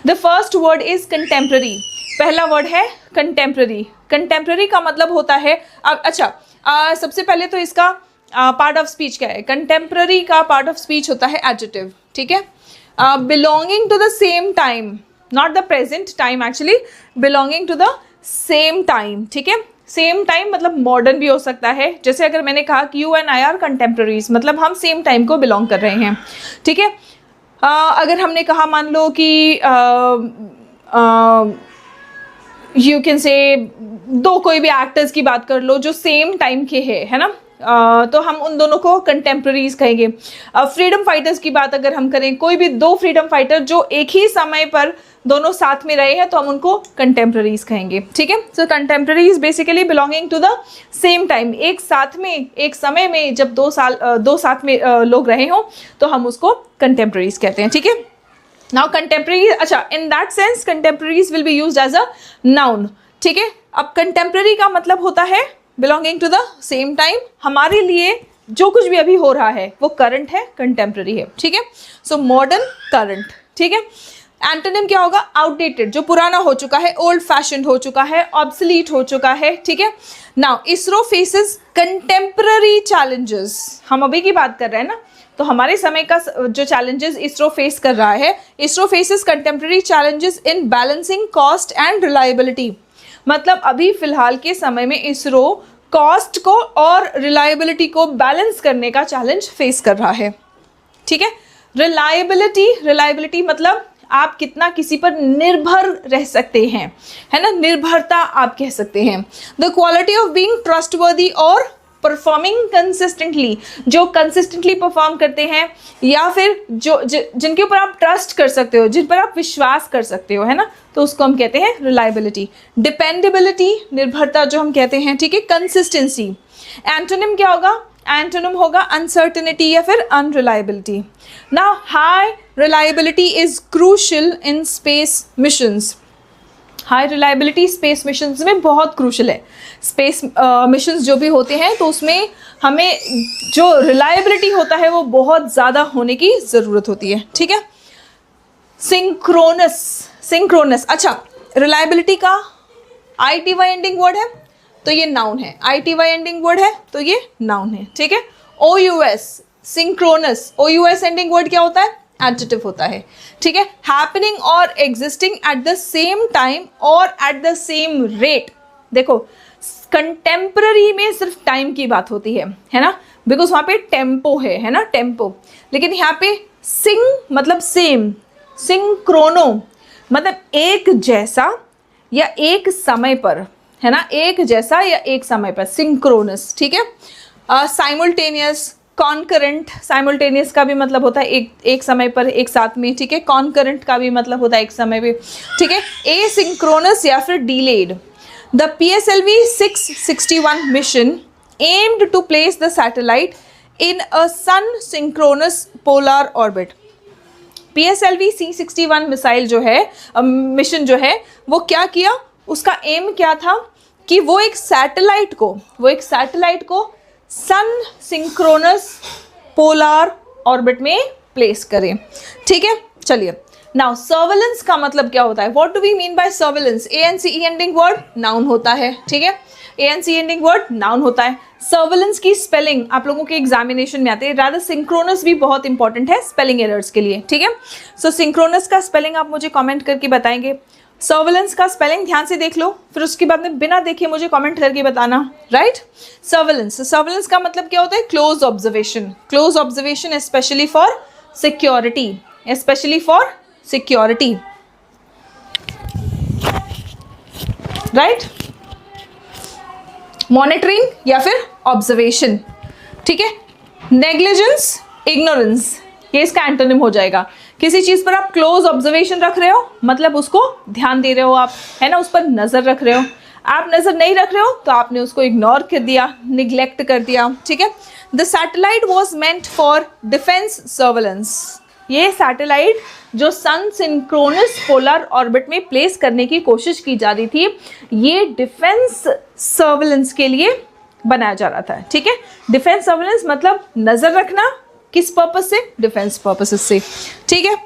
The first word is contemporary. पहला word है contemporary. Contemporary का मतलब होता है सबसे पहले तो इसका पार्ट ऑफ स्पीच क्या है? कंटेम्प्ररी का पार्ट ऑफ स्पीच होता है एडजेक्टिव, ठीक है। Belonging to the same time, not the present time actually, belonging to the same time, ठीक है। सेम टाइम मतलब मॉडर्न भी हो सकता है, जैसे अगर मैंने कहा कि you and I R contemporaries, मतलब हम सेम टाइम को बिलोंग कर रहे हैं, ठीक है। अगर हमने कहा मान लो कि यू कैन से दो कोई भी एक्टर्स की बात कर लो जो सेम टाइम के है ना, तो हम उन दोनों को कंटेम्प्रेरीज कहेंगे। फ्रीडम फाइटर्स की बात अगर हम करें, कोई भी दो फ्रीडम फाइटर जो एक ही समय पर दोनों साथ में रहे हैं तो हम उनको कंटेम्प्रेरीज कहेंगे, ठीक है। So contemporaries basically belonging to the same time, एक साथ में एक समय में जब दो साथ में लोग रहे हों तो हम उसको कंटेम्प्रेरीज कहते हैं, ठीक है। Now contemporary, in that sense contemporaries will be used as a noun, ठीक है। अब कंटेम्प्रेरी का मतलब होता है belonging to the same time, हमारे लिए जो कुछ भी अभी हो रहा है वो करंट है, कंटेम्प्रेरी है, ठीक है। सो मॉडर्न, करंट, ठीक है। एंटोनिम क्या होगा? आउटडेटेड, जो पुराना हो चुका है, ओल्ड फैशन्ड हो चुका है, ऑब्सलीट हो चुका है, ठीक है। Now ISRO faces contemporary challenges, हम अभी की बात कर रहे हैं ना, तो हमारे समय का जो चैलेंजेस इसरो फेस कर रहा है, ISRO faces contemporary challenges in balancing cost and reliability, मतलब अभी फिलहाल के समय में इसरो कॉस्ट को और रिलायबिलिटी को बैलेंस करने का चैलेंज फेस कर रहा है, ठीक है। रिलायबिलिटी मतलब आप कितना किसी पर निर्भर रह सकते हैं, है ना, निर्भरता आप कह सकते हैं। The quality of being trustworthy और परफॉर्मिंग कंसिस्टेंटली, जो कंसिस्टेंटली परफॉर्म करते हैं या फिर जो जिनके ऊपर आप ट्रस्ट कर सकते हो, जिन पर आप विश्वास कर सकते हो, है ना, तो उसको हम कहते हैं रिलायबिलिटी। डिपेंडेबिलिटी, निर्भरता जो हम कहते हैं, ठीक है। कंसिस्टेंसी, एंटोनिम क्या होगा? एंटोनिम होगा अनसर्टेनिटी या फिर unreliability. Now high reliability is crucial in space missions. High reliability space missions में बहुत क्रूशल है। स्पेस मिशंस जो भी होते हैं तो उसमें हमें जो रिलायबिलिटी होता है वो बहुत ज़्यादा होने की ज़रूरत होती है, ठीक है। सिंक्रोनस, रिलायबिलिटी का ITY एंडिंग वर्ड है तो ये नाउन है, ITY एंडिंग वर्ड है तो ये नाउन है, ठीक है। OUS, synchronous, OUS ending word क्या होता है? एडजेक्टिव होता है, ठीक है। हैपनिंग और existing at the same time और एट द सेम रेट। देखो कंटेम्पररी में सिर्फ टाइम की बात होती है ना, बिकॉज वहाँ पे टेम्पो है ना, टेम्पो। लेकिन यहाँ पे मतलब सेम, सिंक्रोनो मतलब एक जैसा या एक समय पर, है ना, एक जैसा या एक समय पर, सिंक्रोनस, ठीक है। साइमल्टेनियस, कॉन्करेंट, साइमल्टेनियस का भी मतलब होता है एक समय पर, एक साथ में, ठीक है। कॉन्करेंट का भी मतलब होता है एक समय पे, ठीक है। एसिंक्रोनस या फिर delayed. The PSLV 661 mission aimed to place the satellite in a sun synchronous polar orbit. PSLV C61 missile जो है, मिशन जो है, वो क्या किया, उसका एम क्या था कि वो एक सैटेलाइट को सन सिंक्रोनस पोलर ऑर्बिट में प्लेस करें, ठीक है। चलिए, नाउ सर्वेलेंस का मतलब क्या होता है? What do we mean by surveillance? ANCE ending word noun होता है, ठीक है। ANCE एंडिंग वर्ड नाउन होता है। सर्वेलेंस की स्पेलिंग आप लोगों के एग्जामिनेशन में आते हैं, रादर सिंक्रोनस भी बहुत इंपॉर्टेंट है स्पेलिंग एरर्स के लिए, ठीक है। सो सिंक्रोनस का स्पेलिंग आप मुझे कमेंट करके बताएंगे। सर्वेलेंस का स्पेलिंग ध्यान से देख लो, फिर उसके बाद में बिना देखे मुझे कमेंट करके बताना, राइट। सर्वेलेंस का मतलब क्या होता है? Close observation specially for security, right. Monitoring या फिर ऑब्जर्वेशन, ठीक है। नेग्लिजेंस, इग्नोरेंस, ये इसका एंटोनिम हो जाएगा। किसी चीज पर आप क्लोज ऑब्जर्वेशन रख रहे हो मतलब उसको ध्यान दे रहे हो आप, है ना, उस पर नजर रख रहे हो। आप नजर नहीं रख रहे हो तो आपने उसको इग्नोर कर दिया, निग्लेक्ट कर दिया, ठीक है। The satellite was meant for defence surveillance. ये सैटेलाइट जो सन सिंक्रोनस पोलर ऑर्बिट में प्लेस करने की कोशिश की जा रही थी, ये डिफेंस सर्वेलेंस के लिए बनाया जा रहा था, ठीक है। डिफेंस सर्वेलेंस मतलब नजर रखना, किस पर्पस से? डिफेंस पर्पसेस से, ठीक है।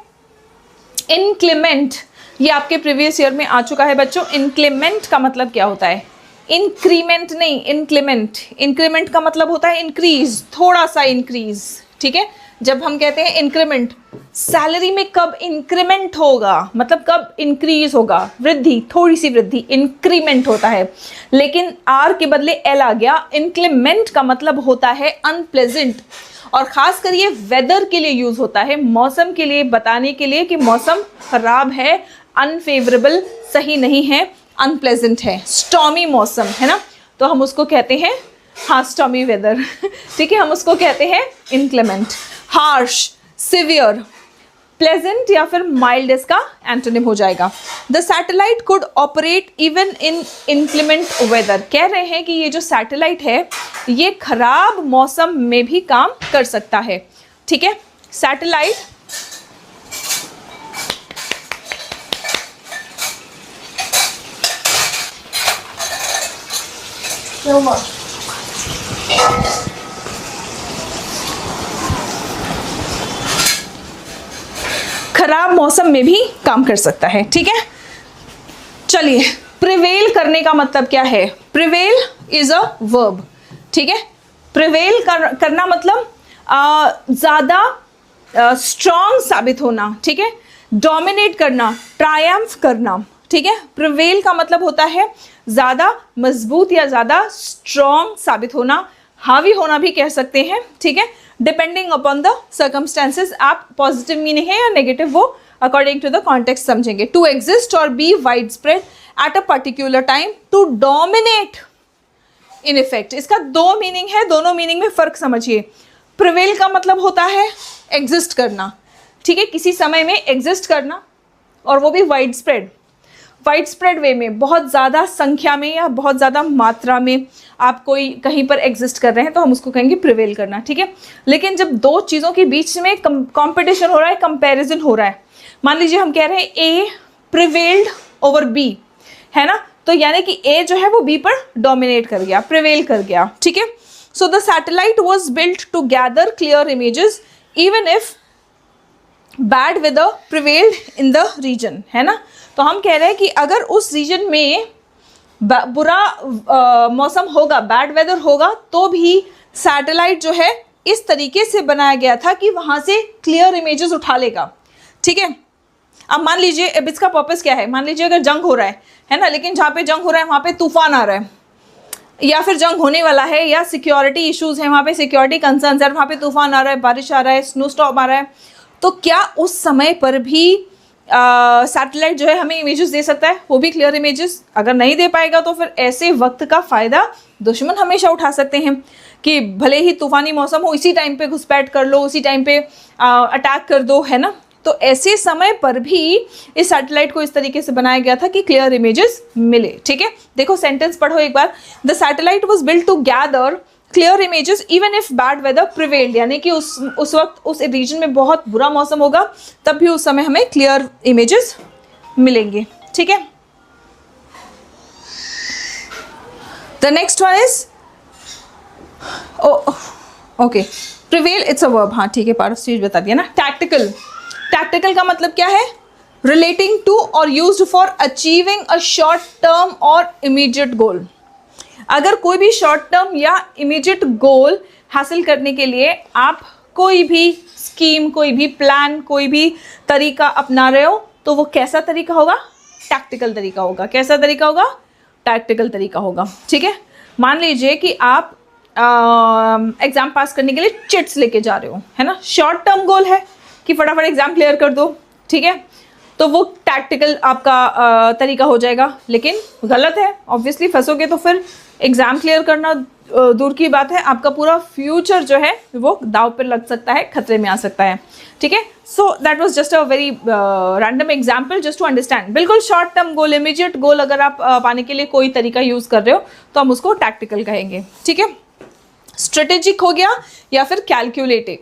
इनक्लेमेंट ये आपके प्रीवियस ईयर में आ चुका है बच्चों। इंक्रीमेंट का मतलब क्या होता है? इंक्रीमेंट नहीं, इंक्रीमेंट। इंक्रीमेंट का मतलब होता है इंक्रीज, थोड़ा सा इंक्रीज, ठीक है। जब हम कहते हैं इंक्रीमेंट, सैलरी में कब इंक्रीमेंट होगा, मतलब कब इंक्रीज होगा, वृद्धि, थोड़ी सी वृद्धि, इंक्रीमेंट होता है। लेकिन आर के बदले एल आ गया। इंक्रीमेंट का मतलब होता है अनप्लेजेंट, और खास कर ये वेदर के लिए यूज होता है, मौसम के लिए बताने के लिए कि मौसम खराब है, अनफेवरेबल, सही नहीं है, अनप्लेजेंट है, स्टॉर्मी मौसम है ना, तो हम उसको कहते हैं, हाँ, स्टॉर्मी वेदर ठीक है, हम उसको कहते हैं इंक्लेमेंट। हार्श, सिवियर, प्लेजेंट या फिर माइल्ड इसका एंटोनिम हो जाएगा। The satellite could operate even in inclement weather. कह रहे हैं कि ये जो सैटेलाइट है ये खराब मौसम में भी काम कर सकता है, ठीक है। सैटेलाइट खराब मौसम में भी काम कर सकता है, ठीक है। चलिए, प्रिवेल करने का मतलब क्या है? प्रिवेल इज अ वर्ब, ठीक है। प्रिवेल करना मतलब ज़्यादा स्ट्रॉन्ग साबित होना, ठीक है। डोमिनेट करना, ट्रायम्फ करना, ठीक है। प्रिवेल का मतलब होता है ज़्यादा मजबूत या ज़्यादा स्ट्रॉन्ग साबित होना, हावी होना भी कह सकते हैं, ठीक है। डिपेंडिंग अपॉन द सर्कमस्टेंसेज, आप पॉजिटिव मीनिंग है या नेगेटिव वो अकॉर्डिंग टू द कॉन्टेक्स्ट समझेंगे। टू एग्जिस्ट और be wide spread at a particular time, to dominate in effect. इसका दो मीनिंग है, दोनों मीनिंग में फ़र्क समझिए। प्रिवेल का मतलब होता है एग्जिस्ट करना, ठीक है, किसी समय में एग्जिस्ट करना, और वो भी वाइड स्प्रेड, वाइड स्प्रेड वे में, बहुत ज़्यादा संख्या में या बहुत ज़्यादा मात्रा में आप कोई कहीं पर एग्जिस्ट कर रहे हैं तो हम उसको कहेंगे प्रिवेल करना, ठीक है। लेकिन जब दो चीज़ों के बीच में कंपटीशन हो रहा है, कंपैरिजन हो रहा है, मान लीजिए हम कह रहे हैं ए प्रिवेल्ड ओवर बी, है ना, तो यानी कि ए जो है वो बी पर डोमिनेट कर गया, प्रिवेल कर गया, ठीक है। So the satellite was built to gather clear images even if bad weather prevailed in the region, है ना। तो हम कह रहे हैं कि अगर उस रीजन में बुरा मौसम होगा, बैड वेदर होगा, तो भी सैटेलाइट जो है इस तरीके से बनाया गया था कि वहाँ से क्लियर इमेजेस उठा लेगा, ठीक है। अब मान लीजिए, अब इसका पर्पस क्या है, मान लीजिए अगर जंग हो रहा है ना, लेकिन जहाँ पे जंग हो रहा है वहाँ पे तूफान आ रहा है, या फिर जंग होने वाला है, या सिक्योरिटी इश्यूज है, वहाँ पे सिक्योरिटी कंसर्न्स है, वहाँ पे तूफान आ रहा है, बारिश आ रहा है, स्नो स्टॉर्म आ रहा है, तो क्या उस समय पर भी सैटेलाइट जो है हमें इमेजेस दे सकता है? वो भी क्लियर इमेजेस। अगर नहीं दे पाएगा तो फिर ऐसे वक्त का फ़ायदा दुश्मन हमेशा उठा सकते हैं कि भले ही तूफ़ानी मौसम हो, इसी टाइम पे घुसपैठ कर लो, उसी टाइम पे अटैक कर दो, है ना। तो ऐसे समय पर भी इस सैटेलाइट को इस तरीके से बनाया गया था कि क्लियर इमेजेस मिले, ठीक है। देखो सेंटेंस पढ़ो एक बार। The satellite was built to gather clear images even if bad weather prevailed, यानी कि उस वक्त उस रीजन में बहुत बुरा मौसम होगा तब भी उस समय हमें क्लियर इमेजेस मिलेंगे, ठीक है। The next one is okay, prevail it's a verb, हाँ ठीक है, पार्ट ऑफ स्पीच बता दिया ना। टैक्टिकल, टैक्टिकल का मतलब क्या है? रिलेटिंग टू और used for achieving a short term और इमीडिएट गोल। अगर कोई भी शॉर्ट टर्म या इमीडिएट गोल हासिल करने के लिए आप कोई भी स्कीम, कोई भी प्लान, कोई भी तरीका अपना रहे हो, तो वो कैसा तरीका होगा? टैक्टिकल तरीका होगा। कैसा तरीका होगा? टैक्टिकल तरीका होगा, ठीक है। मान लीजिए कि आप एग्ज़ाम पास करने के लिए चिट्स लेके जा रहे हो, है ना। शॉर्ट टर्म गोल है कि फटाफट एग्ज़ाम क्लियर कर दो, ठीक है, तो वो टैक्टिकल आपका तरीका हो जाएगा। लेकिन गलत है, ऑब्वियसली फंसोगे तो फिर एग्ज़ाम क्लियर करना दूर की बात है, आपका पूरा फ्यूचर जो है वो दाव पर लग सकता है, खतरे में आ सकता है, ठीक है। So that was just a very random example just to understand. बिल्कुल short term goal, immediate goal अगर आप पाने के लिए कोई तरीका यूज़ कर रहे हो तो हम उसको टैक्टिकल कहेंगे, ठीक है। स्ट्रेटेजिक हो गया या फिर कैलकुलेटिव,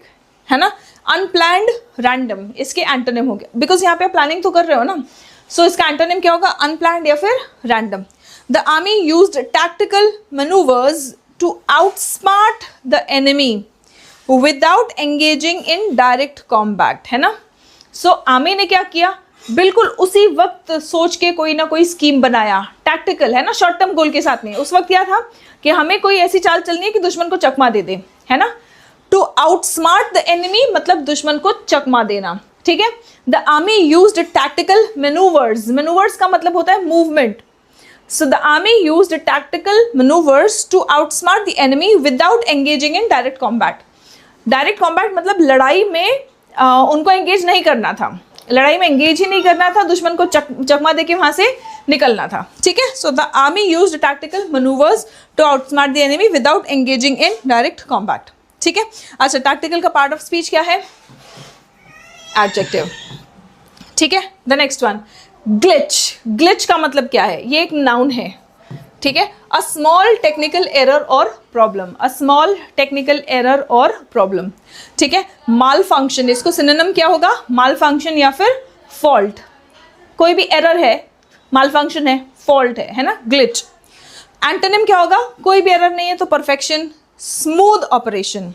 है ना। अनप्लैंड, रैंडम, इसके एंटोनिम हो गया, बिकॉज यहाँ पे प्लानिंग तो कर रहे हो ना, सो इसका एंटोनिम क्या होगा? अनप्लैंड या फिर random. The army used tactical manoeuvres to outsmart the enemy without engaging in direct combat, है ना। सो आर्मी ने क्या किया? बिल्कुल उसी वक्त सोच के कोई ना कोई स्कीम बनाया, टैक्टिकल है ना, शॉर्ट टर्म गोल के साथ में। उस वक्त क्या था कि हमें कोई ऐसी चाल चलनी है कि दुश्मन को चकमा दे दे, है ना। टू आउटस्मार्ट द एनिमी मतलब दुश्मन को चकमा देना, ठीक है। The army used tactical manoeuvres, manoeuvres का मतलब होता है movement. So the army used tactical maneuvers to outsmart the enemy without engaging in direct combat. Direct combat मतलब लड़ाई में उनको एंगेज नहीं करना था, लड़ाई में एंगेज ही नहीं करना था, दुश्मन को चकमा देके वहां से निकलना था, ठीक है। So the army used tactical manoeuvres to outsmart the enemy without engaging in direct combat, ठीक है। अच्छा, टैक्टिकल का पार्ट ऑफ स्पीच क्या है? एडजेक्टिव, ठीक है। The next one, glitch. Glitch का मतलब क्या है? ये एक नाउन है, ठीक है। अ स्मॉल टेक्निकल एरर और problem, a small technical error और प्रॉब्लम, ठीक है। माल फंक्शन, इसको सिनोनिम क्या होगा? माल फंक्शन या फिर फॉल्ट। कोई भी एरर है, माल फंक्शन है, फॉल्ट है ना, ग्लिच। एंटोनिम क्या होगा? कोई भी एरर नहीं है तो perfection, smooth operation.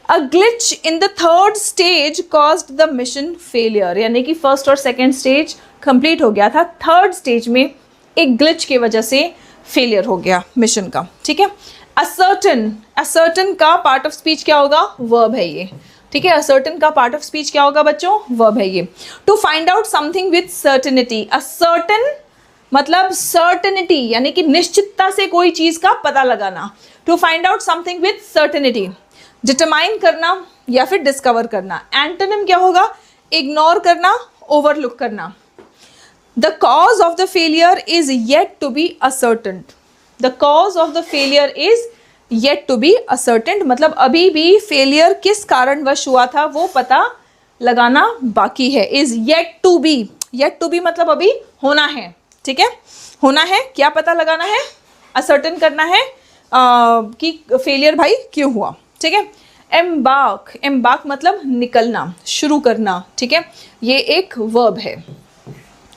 A glitch in the third stage caused the mission failure, यानी कि फर्स्ट और सेकेंड स्टेज कंप्लीट हो गया था, थर्ड स्टेज में एक ग्लिच की वजह से फेलियर हो गया मिशन का, ठीक है। असर्टन, असर्टन का पार्ट ऑफ स्पीच क्या होगा? वर्ब है ये, ठीक है। असर्टन का पार्ट ऑफ स्पीच क्या होगा बच्चों? वर्ब है ये। To find out something with certainty, ascertain मतलब सर्टेनिटी यानी कि निश्चितता से कोई चीज का पता लगाना। To find out something with certainty, determine करना या फिर डिस्कवर करना। एंटोनिम क्या होगा? इग्नोर करना, ओवरलुक करना। The cause of the failure is yet to be ascertained. The cause of the failure is yet to be ascertained मतलब अभी भी फेलियर किस कारणवश हुआ था वो पता लगाना बाकी है। is yet to be, yet to be मतलब अभी होना है, ठीक है। होना है, क्या पता लगाना है? असर्टन करना है कि फेलियर भाई क्यों हुआ, ठीक है। एम्बार्क, एम्बार्क मतलब निकलना, शुरू करना, ठीक है। ये एक वर्ब है,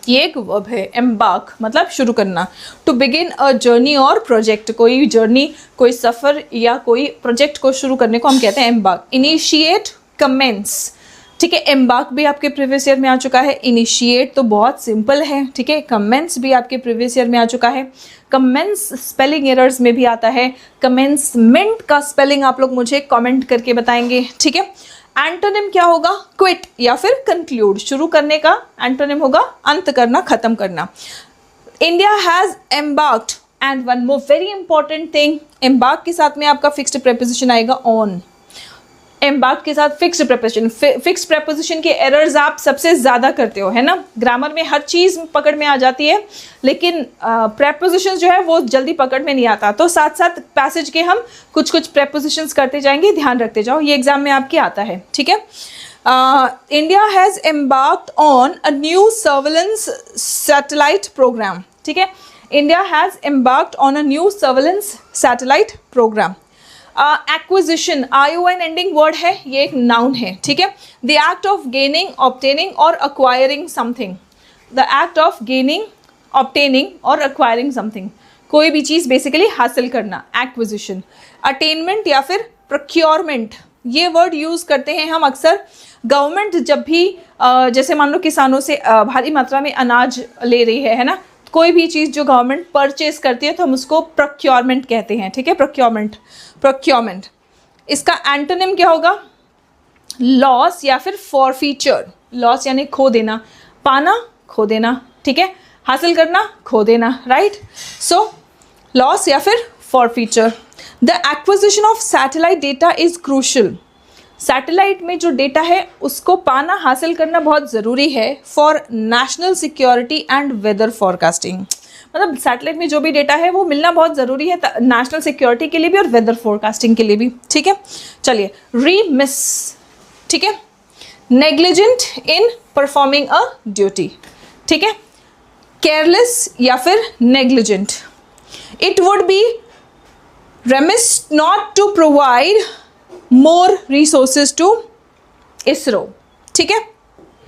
ये एक वर्ब है। एम्बार्क मतलब शुरू करना। टू बिगिन अ जर्नी और प्रोजेक्ट, कोई जर्नी, कोई सफ़र या कोई प्रोजेक्ट को शुरू करने को हम कहते हैं एम्बार्क। इनिशिएट, कमेंस, ठीक है। एम्बार्क भी आपके प्रीवियस ईयर में आ चुका है। इनिशिएट तो बहुत सिंपल है, ठीक है। कमेंस भी आपके प्रीवियस ईयर में आ चुका है। कमेंस स्पेलिंग एरर्स में भी आता है। कमेंसमेंट का स्पेलिंग आप लोग मुझे कमेंट करके बताएंगे, ठीक है। एंटोनिम क्या होगा? क्विट या फिर कंक्लूड, शुरू करने का एंटोनिम होगा अंत करना, खत्म करना। India has embarked, and one more very important thing, embark के साथ में आपका फिक्स्ड प्रेपोजिशन आएगा ऑन। एम्बार्क के साथ फिक्स्ड प्रेपोजिशन, फिक्स्ड प्रेपोजिशन के एरर्स आप सबसे ज़्यादा करते हो, है ना। ग्रामर में हर चीज़ पकड़ में आ जाती है, लेकिन प्रेपोजिशन जो है वो जल्दी पकड़ में नहीं आता। तो साथ साथ पैसेज के हम कुछ कुछ प्रेपोजिशंस करते जाएंगे, ध्यान रखते जाओ, ये एग्जाम में आपके आता है, ठीक है। India has embarked on a new surveillance satellite programme, ठीक है। India has embarked on a new surveillance satellite programme. Acquisition, ION ending word है, ये एक नाउन है, ठीक है। The act of gaining, obtaining और acquiring something, the act of gaining, obtaining और अक्वायरिंग समथिंग, कोई भी चीज़ बेसिकली हासिल करना, एक्विजिशन। अटेनमेंट या फिर प्रोक्योरमेंट, ये वर्ड यूज़ करते हैं हम अक्सर गवर्नमेंट जब भी जैसे मान लो किसानों से भारी मात्रा में अनाज ले रही है ना, कोई भी चीज़ जो गवर्नमेंट परचेज करती है तो हम उसको प्रोक्योरमेंट कहते हैं, ठीक है। Procurement, procurement. इसका एंटोनिम क्या होगा? लॉस या फिर फॉरफीचर। लॉस यानी खो देना, पाना, खो देना, ठीक है। हासिल करना, खो देना, राइट। सो लॉस या फिर forfeiture. The acquisition of satellite data is crucial, satellite में जो डेटा है उसको पाना, हासिल करना बहुत ज़रूरी है for national security and weather forecasting, मतलब सैटेलाइट में जो भी डेटा है वो मिलना बहुत ज़रूरी है नेशनल सिक्योरिटी के लिए भी और वेदर फोरकास्टिंग के लिए भी, ठीक है। चलिए, रीमिस, ठीक है। Negligent in performing a duty, ठीक है। केयरलेस या फिर negligent. It would be remiss not to provide more resources to ISRO, ठीक है।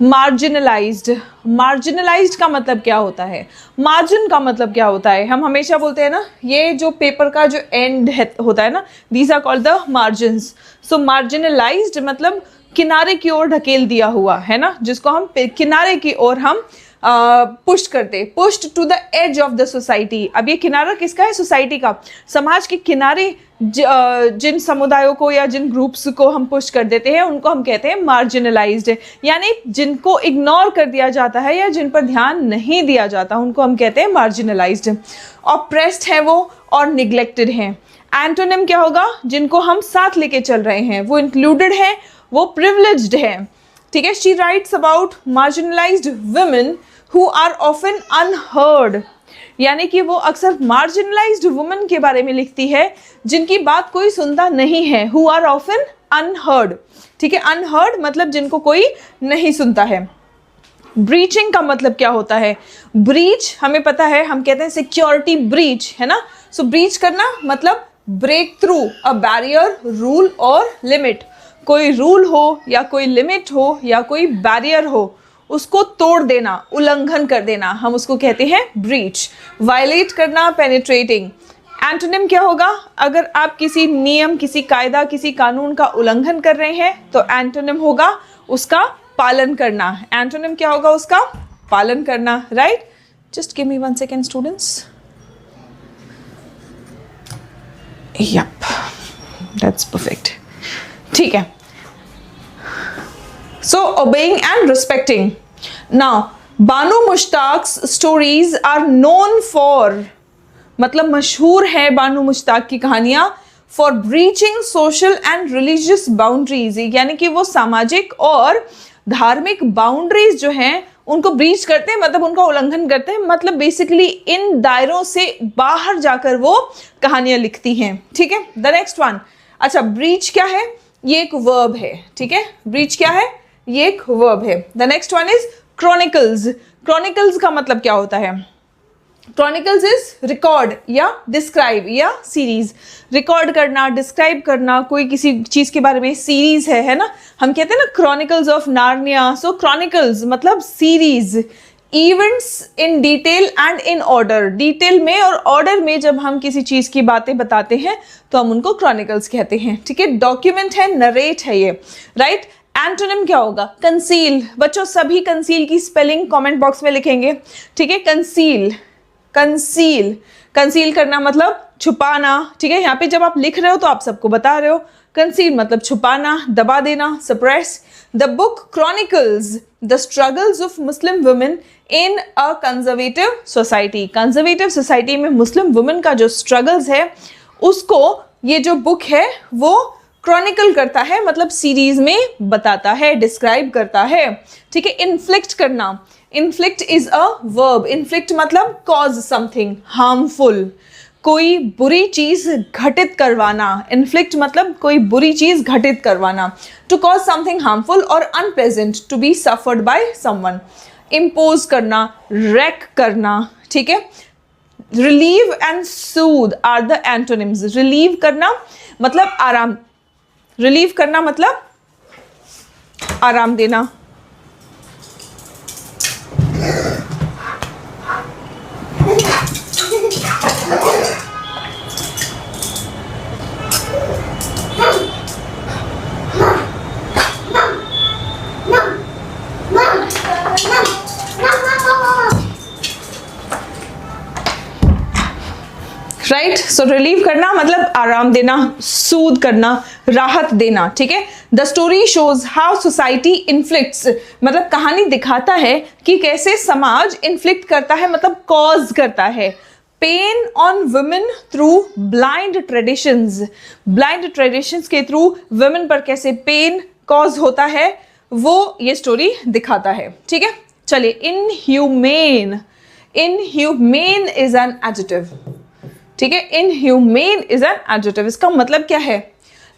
मार्जिनलाइज्ड, मार्जिनलाइज्ड का मतलब क्या होता है? मार्जिन का मतलब क्या होता है? हम हमेशा बोलते हैं ना, ये जो पेपर का जो एंड होता है ना, these are called the margins. So marginalised मतलब किनारे की ओर ढकेल दिया हुआ है ना, जिसको हम किनारे की ओर हम पुश करते, pushed to the edge of the society. अब ये किनारा किसका है? सोसाइटी का। समाज के किनारे जिन समुदायों को या जिन ग्रुप्स को हम पुश कर देते हैं उनको हम कहते हैं मार्जिनलाइज्ड, यानी जिनको इग्नोर कर दिया जाता है या जिन पर ध्यान नहीं दिया जाता उनको हम कहते हैं मार्जिनलाइज्ड। ऑप्रेस्ड है वो और निग्लेक्टेड हैं। एंटोनिम क्या होगा? जिनको हम साथ लेके चल रहे हैं, वो इंक्लूडेड है, वो प्रिविलेज्ड है। ठीक है, she writes about marginalised women who are often unheard, यानी कि वो अक्सर मार्जिनलाइज्ड वुमेन के बारे में लिखती है जिनकी बात कोई सुनता नहीं है। हु आर ऑफन अनहर्ड, ठीक है, अनहर्ड मतलब जिनको कोई नहीं सुनता है। ब्रीचिंग का मतलब क्या होता है? ब्रीच हमें पता है, हम कहते हैं सिक्योरिटी ब्रीच, है ना। सो ब्रीच करना मतलब break through a barrier, rule और लिमिट। कोई रूल हो या कोई लिमिट हो या कोई बैरियर हो, उसको तोड़ देना, उल्लंघन कर देना, हम उसको कहते हैं ब्रीच। वायलेट करना, पेनिट्रेटिंग। एंटोनिम क्या होगा? अगर आप किसी नियम, किसी कायदा, किसी कानून का उल्लंघन कर रहे हैं तो एंटोनिम होगा उसका पालन करना। एंटोनिम क्या होगा? उसका पालन करना, right. Just give me 1 second students. Yup, that's perfect. ठीक है, so obeying and respecting. Now Bano मुश्ताक्स stories are known for, मतलब मशहूर है बानो मुश्ताक की कहानियां for breaching social and religious boundaries, यानी कि वो सामाजिक और धार्मिक बाउंड्रीज जो हैं उनको ब्रीच करते हैं, मतलब उनका उल्लंघन करते हैं, मतलब बेसिकली इन दायरों से बाहर जाकर वो कहानियां लिखती हैं। ठीक है, द नेक्स्ट वन। अच्छा, ब्रीच क्या है? ये एक वर्ब है। ठीक है, ब्रीच क्या है? ये एक वर्ब है। The next one is chronicles. Chronicles का मतलब क्या होता है? क्रॉनिकल्स इज रिकॉर्ड या डिस्क्राइब या सीरीज। रिकॉर्ड करना, डिस्क्राइब करना, कोई किसी चीज के बारे में सीरीज है ना, हम कहते हैं ना chronicles of Narnia. So chronicles मतलब series. Events in detail and in order, detail में और ऑर्डर में जब हम किसी चीज की बातें बताते हैं तो हम उनको क्रॉनिकल्स कहते हैं। ठीक है, डॉक्यूमेंट है, नरेट है ये, राइट। एंटोनिम क्या होगा? कंसील। बच्चों सभी कंसील की स्पेलिंग कमेंट बॉक्स में लिखेंगे। ठीक है, कंसील, कंसील, कंसील करना मतलब छुपाना। ठीक है, यहाँ पे जब आप लिख रहे हो तो आप सबको बता रहे हो। कंसील मतलब छुपाना, दबा देना, suppress. The book chronicles the struggles of Muslim women in a conservative society. Conservative society में मुस्लिम वुमेन का जो स्ट्रगल्स है उसको ये जो बुक है वो क्रॉनिकल करता है, मतलब सीरीज में बताता है, डिस्क्राइब करता है। ठीक है, इन्फ्लिक्ट करना। Inflict is a verb. Inflict मतलब कॉज समथिंग हार्मफुल, कोई बुरी चीज घटित करवाना। इन्फ्लिक्ट मतलब कोई बुरी चीज घटित करवाना। टू कॉज समथिंग हार्मफुल और unpleasant, to be suffered by someone. Impose करना, रेक करना। ठीक है, relieve and soothe are the antonyms. Relieve करना मतलब आराम, रिलीव करना मतलब आराम देना। राइट, सो रिलीव करना मतलब आराम देना, सूद करना, राहत देना। ठीक है, the story shows how society inflicts, मतलब कहानी दिखाता है कि कैसे समाज इन्फ्लिक्ट करता है, मतलब कॉज करता है, pain on women through blind traditions. Blind traditions के थ्रू वुमेन पर कैसे पेन कॉज होता है वो ये स्टोरी दिखाता है। ठीक है, चलिए, inhumane. Inhumane is an adjective. ठीक है, इनह्यूमेन इज एन एडजेक्टिव। इसका मतलब क्या है?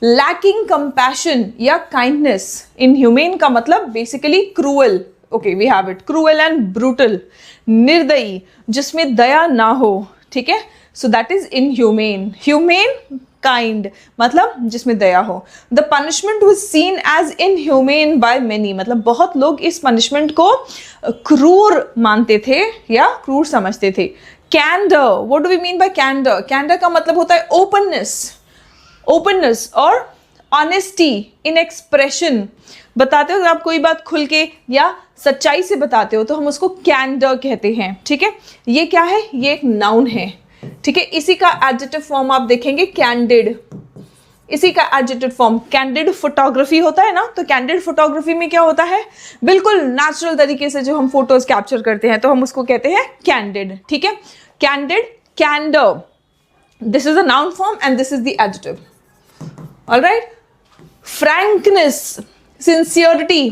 लैकिंग कंपैशन या काइंडनेस। इनह्यूमेन का मतलब basically cruel. Okay, we have it, cruel and brutal, निर्दयी, जिसमें दया ना हो। ठीक है, so that is inhumane. Humane kind मतलब जिसमें दया हो। The punishment was seen as inhumane by many, मतलब बहुत लोग इस पनिशमेंट को क्रूर मानते थे या क्रूर समझते थे। Candour, what do we mean by candour? Candour का मतलब होता है ओपननेस, ओपननेस और ऑनेस्टी इन एक्सप्रेशन। बताते हो अगर आप कोई बात खुल के या सच्चाई से बताते हो तो हम उसको कैंडर कहते हैं, ठीक है। ये क्या है, ये एक नाउन है, ठीक है। इसी का एडजेक्टिव फॉर्म आप देखेंगे कैंडिड, इसी का एडजेक्टिव फॉर्म कैंडिड फोटोग्राफी होता है ना, तो कैंडिड फोटोग्राफी में क्या होता है, बिल्कुल नेचुरल तरीके से जो हम फोटोज कैप्चर करते हैं तो हम उसको कहते हैं कैंडिड, ठीक है। Candid, candour, this is a noun form and this is the adjective, alright. Frankness, sincerity,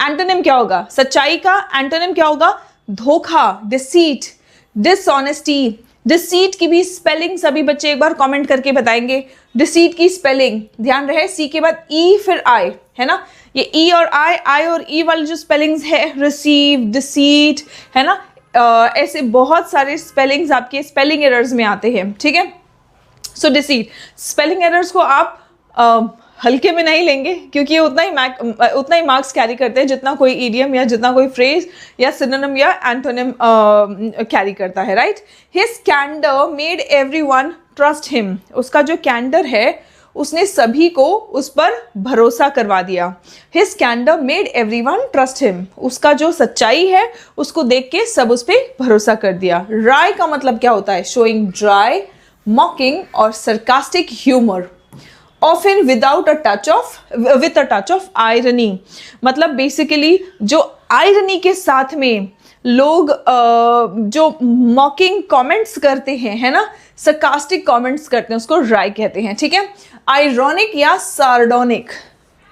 antonym क्या होगा, सच्चाई का एंटोनिम क्या होगा, धोखा, डिसीट, डिसऑनेस्टी। डिसीट की भी स्पेलिंग सभी बच्चे एक बार कमेंट करके बताएंगे। डिसीट की स्पेलिंग ध्यान रहे, सी के बाद ई फिर आई, है ना। ये ई और आई और ई वाली जो स्पेलिंग्स है, रिसीव, डिसीट, है ना, ऐसे बहुत सारे स्पेलिंग्स आपके स्पेलिंग एरर्स में आते हैं, ठीक है। सो डिसीट, स्पेलिंग एरर्स को आप हल्के में नहीं लेंगे क्योंकि ये उतना ही मार्क्स कैरी करते हैं जितना कोई इडियम या जितना कोई फ्रेज या सिनोनिम या एंटोनिम कैरी करता है, right. His candour made everyone trust him, उसका जो कैंडर है उसने सभी को उस पर भरोसा करवा दिया। His candour made everyone trust him, उसका जो सच्चाई है उसको देख के सब उस पर भरोसा कर दिया। राय का मतलब क्या होता है, शोइंग ड्राई, मॉकिंग और sarcastic humour, often with a touch of irony, मतलब बेसिकली जो आयरनी के साथ में लोग जो मॉकिंग कमेंट्स करते हैं, है ना, सरकास्टिक कमेंट्स करते हैं, उसको राय कहते हैं, ठीक है। आयरॉनिक या सार्डोनिक,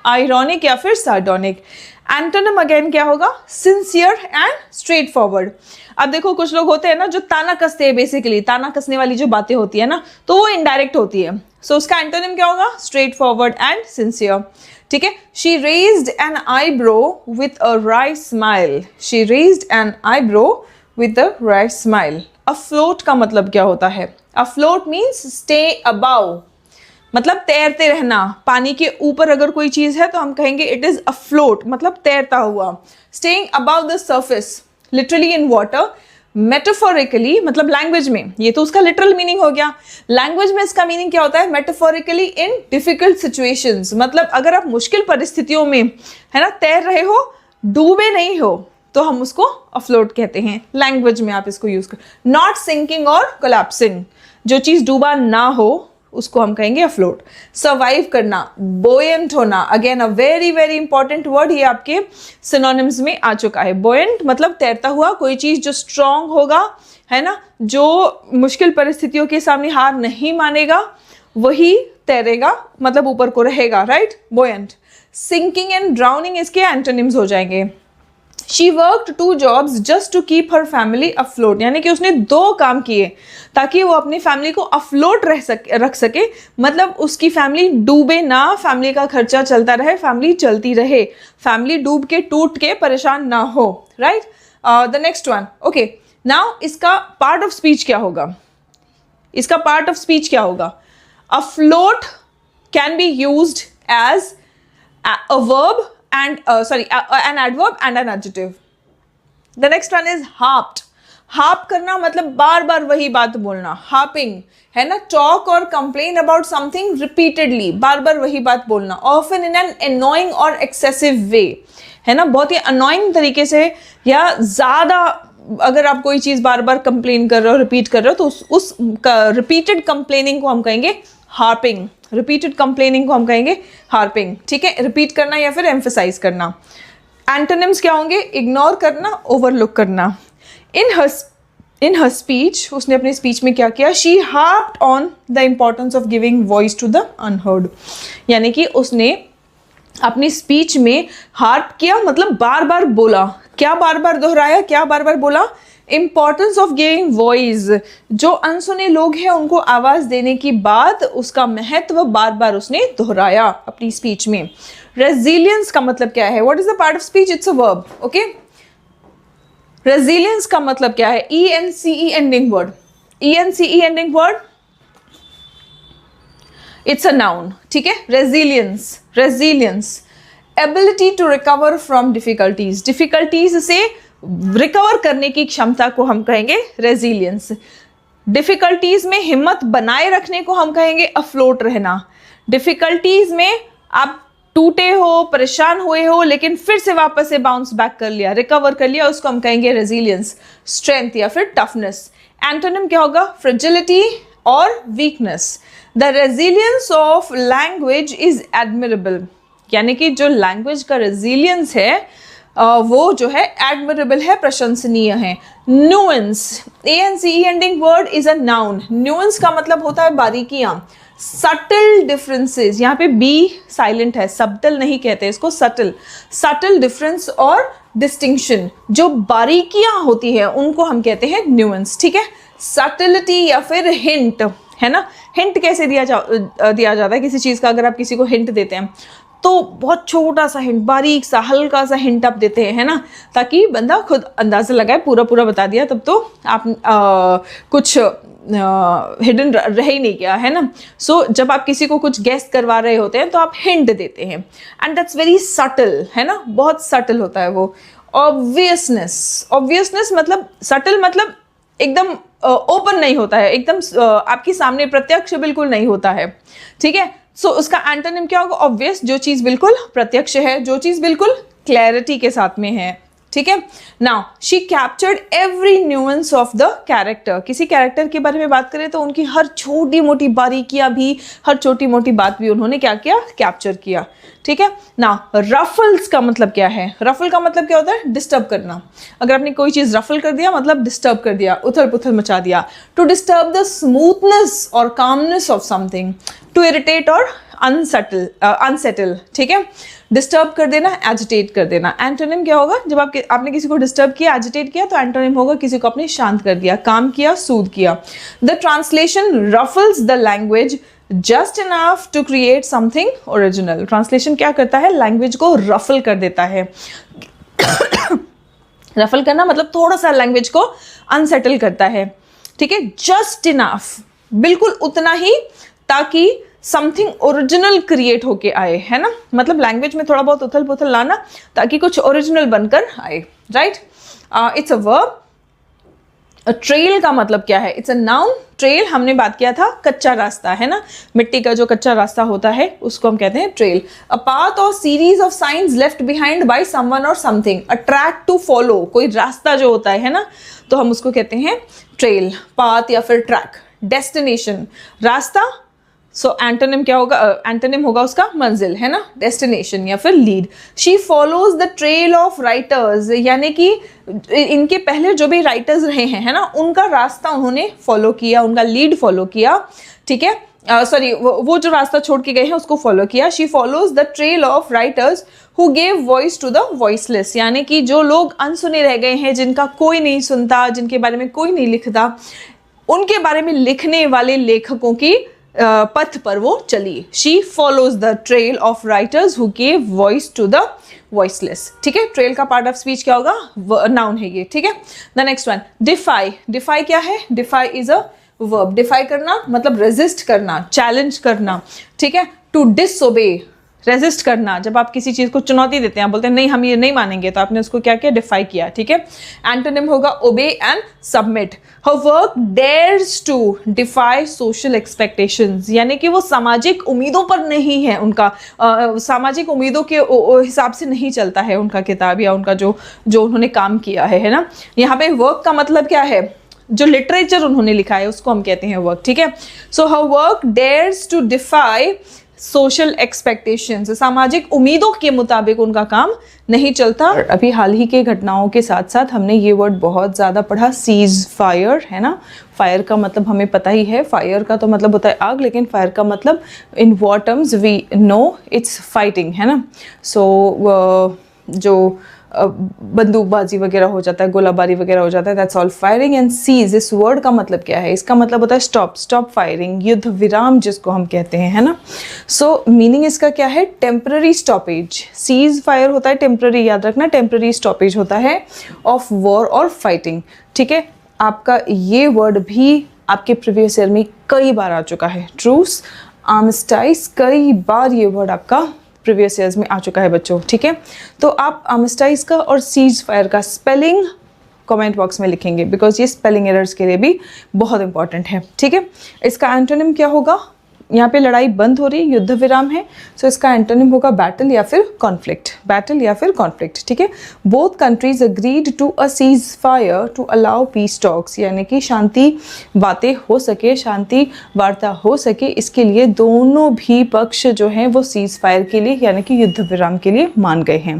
आयरॉनिक या फिर सार्डोनिक। एंटोनिम अगेन क्या होगा, सिंसियर एंड स्ट्रेट फॉरवर्ड। अब देखो कुछ लोग होते हैं ना जो ताना कसते हैं, बेसिकली ताना कसने वाली जो बातें होती है ना तो वो इनडायरेक्ट होती है, सो उसका एंटोनिम क्या होगा, स्ट्रेट फॉरवर्ड एंड सिंसियर, ठीक है। She raised an eyebrow with a wry smile, she raised an eyebrow with a wry smile. Afloat का मतलब क्या होता है, अफ्लोट मीन्स स्टे अबाउ, मतलब तैरते रहना, पानी के ऊपर अगर कोई चीज है तो हम कहेंगे इट इज अफ्लोट, मतलब तैरता हुआ। Staying about the surface, literally in water, metaphorically मतलब लैंग्वेज में, ये तो उसका लिटरल मीनिंग हो गया। लैंग्वेज में इसका मीनिंग क्या होता है, मेटाफोरिकली इन डिफिकल्ट सिचुएशंस, मतलब अगर आप मुश्किल परिस्थितियों में, है ना, तैर रहे हो, डूबे नहीं हो, तो हम उसको अफ्लोट कहते हैं। लैंग्वेज में आप इसको यूज कर, नॉट सिंकिंग और कोलैप्सिंग, जो चीज डूबा ना हो उसको हम कहेंगे अफ्लोट। सर्वाइव करना, बोयंट होना, again a very very important word, ये आपके सिनोनिम्स में आ चुका है। बोयंट मतलब तैरता हुआ, कोई चीज जो स्ट्रांग होगा, है ना, जो मुश्किल परिस्थितियों के सामने हार नहीं मानेगा वही तैरेगा, मतलब ऊपर को रहेगा, right, buoyant. Sinking and drowning इसके एंटोनिम्स हो जाएंगे। She worked 2 jobs just to keep her family afloat, यानी कि उसने 2 काम किए ताकि वो अपनी फैमिली को अफ्लोट रख सके, मतलब उसकी फैमिली डूबे ना, फैमिली का खर्चा चलता रहे, फैमिली चलती रहे, फैमिली डूब के टूट के परेशान ना हो, right. The next one, okay, now इसका पार्ट ऑफ स्पीच क्या होगा, इसका पार्ट ऑफ स्पीच क्या होगा, afloat can be used as a verb and an adverb and an adjective. The next one is harped. harp करना मतलब बार बार वही बात बोलना, harping, है ना, talk or complain about something repeatedly, बार बार वही बात बोलना, often in an annoying or excessive way, है ना, बहुत ही annoying तरीके से, या ज़्यादा अगर आप कोई चीज़ बार बार कंप्लेन कर रहे हो, रिपीट कर रहे हो, तो उस रिपीटेड कंप्लेनिंग को हम कहेंगे हार्पिंग, रिपीटेड कंप्लेनिंग को हम कहेंगे हार्पिंग, ठीक है, रिपीट करना या फिर एम्फसाइज करना। एंटोनिम्स क्या होंगे, इग्नोर करना, ओवरलुक करना। इन हर स्पीच, उसने अपनी स्पीच में क्या किया, she harped on the importance of giving voice to the unheard, यानी कि उसने अपनी स्पीच में हार्प किया, मतलब बार बार बोला, क्या बार बार दोहराया, क्या बार बार बोला, इंपॉर्टेंस ऑफ गिविंग वॉइस, जो अनसुने लोग हैं उनको आवाज देने की बात, उसका महत्व बार बार उसने दोहराया अपनी स्पीच में। रेजिलियंस का मतलब क्या है, what is the part of speech, it's a verb, okay. Resilience का मतलब क्या है, ENCE ending word, ENCE ending word, it's a noun, ठीक है। Resilience, resilience, ability to recover from difficulties, difficulties से रिकवर करने की क्षमता को हम कहेंगे रेजिलियंस। डिफिकल्टीज में हिम्मत बनाए रखने को हम कहेंगे अफ्लोट रहना। डिफिकल्टीज में आप टूटे हो, परेशान हुए हो, लेकिन फिर से वापस से बाउंस बैक कर लिया, रिकवर कर लिया, उसको हम कहेंगे रेजिलियंस, स्ट्रेंथ या फिर टफनेस। एंटोनिम क्या होगा? फ्रेजिलिटी और weakness. The resilience of language is admirable, यानी कि जो लैंग्वेज का रेजिलियंस है वो जो है एडमिरेबल है, प्रशंसनीय है। Nuance, ANCE ending word is a noun. Nuance का मतलब होता है बारीकियां, सटल डिफरेंसेस, यहाँ पे बी साइलेंट है, सबटल नहीं कहते इसको, सटल, सटल डिफरेंस और डिस्टिंक्शन, जो बारीकियां होती है उनको हम कहते हैं न्यूएंस, ठीक है। सटलिटी या फिर हिंट, है ना। हिंट कैसे दिया जाता है किसी चीज़ का? अगर आप किसी को हिंट देते हैं तो बहुत छोटा सा हिंट, बारीक सा, हल्का सा हिंट आप देते हैं, है ना, ताकि बंदा खुद अंदाजा लगाए। पूरा पूरा बता दिया तब तो आप कुछ हिडन रह ही नहीं गया, है ना। सो जब आप किसी को कुछ गेस करवा रहे होते हैं तो आप हिंट देते हैं, एंड दैट्स वेरी सटल, है ना, बहुत सटल होता है वो। ऑब्वियसनेस, ऑब्वियसनेस मतलब सटल, मतलब एकदम ओपन नहीं होता है, एकदम आपके सामने प्रत्यक्ष बिल्कुल नहीं होता है, ठीक है। सो उसका एंटोनिम क्या होगा? ऑब्वियस, जो चीज़ बिल्कुल प्रत्यक्ष है, जो चीज़ बिल्कुल क्लैरिटी के साथ में है, ठीक है। Now she captured every nuance of the character. किसी कैरेक्टर के बारे में बात करें तो उनकी हर छोटी मोटी बारीकियां भी, हर छोटी मोटी बात भी उन्होंने क्या किया? कैप्चर किया, ठीक है। नाउ रफल्स का मतलब क्या है? रफल का मतलब क्या होता है? डिस्टर्ब करना। अगर आपने कोई चीज़ रफल कर दिया मतलब डिस्टर्ब कर दिया, उथल पुथल मचा दिया। टू डिस्टर्ब द स्मूथनेस और calmness of something, to irritate और अनसेटल, ठीक है। डिस्टर्ब कर देना, एजिटेट कर देना। एंटोनिम क्या होगा? जब आपने किसी को डिस्टर्ब किया, एजिटेट किया, तो एंटोनिम होगा किसी को आपने शांत कर दिया, काम किया, सूद किया। The translation ruffles the language just enough to create something original. Translation क्या करता है? लैंग्वेज को रफल कर देता है। रफल करना मतलब थोड़ा सा लैंग्वेज को अनसेटल करता है, ठीक है। जस्ट इनफ, बिल्कुल उतना ही, ताकि समथिंग ओरिजिनल क्रिएट होके आए, है ना। मतलब लैंग्वेज में थोड़ा बहुत उथल पुथल लाना ताकि कुछ ओरिजिनल बनकर आए, right. It's a verb. Trail का मतलब क्या है? It's a noun. ट्रेल हमने बात किया था, कच्चा रास्ता, है ना, मिट्टी का जो कच्चा रास्ता होता है उसको हम कहते हैं ट्रेल। अ पाथ और series of signs left behind by someone और something. A track to follow, कोई रास्ता जो होता है ना, तो हम उसको कहते हैं ट्रेल, पाथ या फिर ट्रैक। डेस्टिनेशन, रास्ता। सो एंटोनिम क्या होगा? एंटोनिम होगा उसका मंजिल, है ना, डेस्टिनेशन या फिर lead. She follows the trail of writers, यानी कि इनके पहले जो भी राइटर्स रहे हैं, है ना, उनका रास्ता उन्होंने फॉलो किया, उनका लीड फॉलो किया, ठीक है। सॉरी, वो जो रास्ता छोड़ के गए हैं उसको फॉलो किया। She follows the trail of writers who gave voice to the voiceless, यानी कि जो लोग अनसुने रह गए हैं, जिनका कोई नहीं सुनता, जिनके बारे में कोई नहीं लिखता, उनके बारे में लिखने वाले लेखकों की पथ पर वो चली। She follows the trail of writers who gave voice to the voiceless, ठीक है। ट्रेल का पार्ट ऑफ स्पीच क्या होगा? नाउन है ये, ठीक है। The next one, defy. Defy क्या है? Defy is a verb. Defy करना मतलब रेजिस्ट करना, चैलेंज करना, ठीक है। टू डिसओबे, रेजिस्ट करना। जब आप किसी चीज को चुनौती देते हैं, आप बोलते हैं नहीं हम ये नहीं मानेंगे, तो आपने उसको क्या किया? डिफाई किया, ठीक है। एंटोनिम होगा obey and submit. Her work dares to defy social expectations, यानी कि वो सामाजिक उम्मीदों पर नहीं है, उनका सामाजिक उम्मीदों के हिसाब से नहीं चलता है उनका किताब या उनका जो उन्होंने काम किया है ना। यहाँ पे वर्क का मतलब क्या है? जो लिटरेचर उन्होंने लिखा है उसको हम कहते हैं वर्क, ठीक है। So her work dares to defy social expectations, सामाजिक उम्मीदों के मुताबिक उनका काम नहीं चलता। अभी हाल ही के घटनाओं के साथ साथ हमने ये वर्ड बहुत ज़्यादा पढ़ा, सीज फायर, है ना। फायर का मतलब हमें पता ही है, फायर का तो मतलब होता है आग, लेकिन फायर का मतलब in war terms we know it's fighting, है ना। सो जो बंदूकबाजी वगैरह हो जाता है, गोलाबारी वगैरह हो जाता है, that's all firing. And cease, इस वर्ड का मतलब क्या है? इसका मतलब होता है स्टॉप, स्टॉप फायरिंग, युद्ध विराम जिसको हम कहते हैं, है ना। सो मीनिंग इसका क्या है? Temporary stoppage. सीज फायर होता है टेम्पररी, याद रखना, टेम्पररी स्टॉपेज होता है ऑफ वॉर और फाइटिंग, ठीक है। आपका ये वर्ड भी आपके प्रीवियस ईयर में कई बार आ चुका है। ट्रूस, आर्मिस्टाइज, कई बार ये वर्ड आपका प्रीवियस ईयर्स में आ चुका है बच्चों, ठीक है। तो आप आर्मिस्टाइज का और सीज फायर का स्पेलिंग कमेंट बॉक्स में लिखेंगे, बिकॉज ये स्पेलिंग एरर्स के लिए भी बहुत इंपॉर्टेंट है, ठीक है। इसका एंटोनिम क्या होगा? यहाँ पे लड़ाई बंद हो रही है, युद्ध विराम है, सो इसका एंटोनिम होगा बैटल या फिर कॉन्फ्लिक्ट, बैटल या फिर कॉन्फ्लिक्ट, ठीक है। Both countries agreed to a ceasefire to allow peace talks, यानी कि शांति बातें हो सके, शांति वार्ता हो सके, इसके लिए दोनों भी पक्ष जो हैं वो सीज फायर के लिए यानी कि युद्ध विराम के लिए मान गए हैं।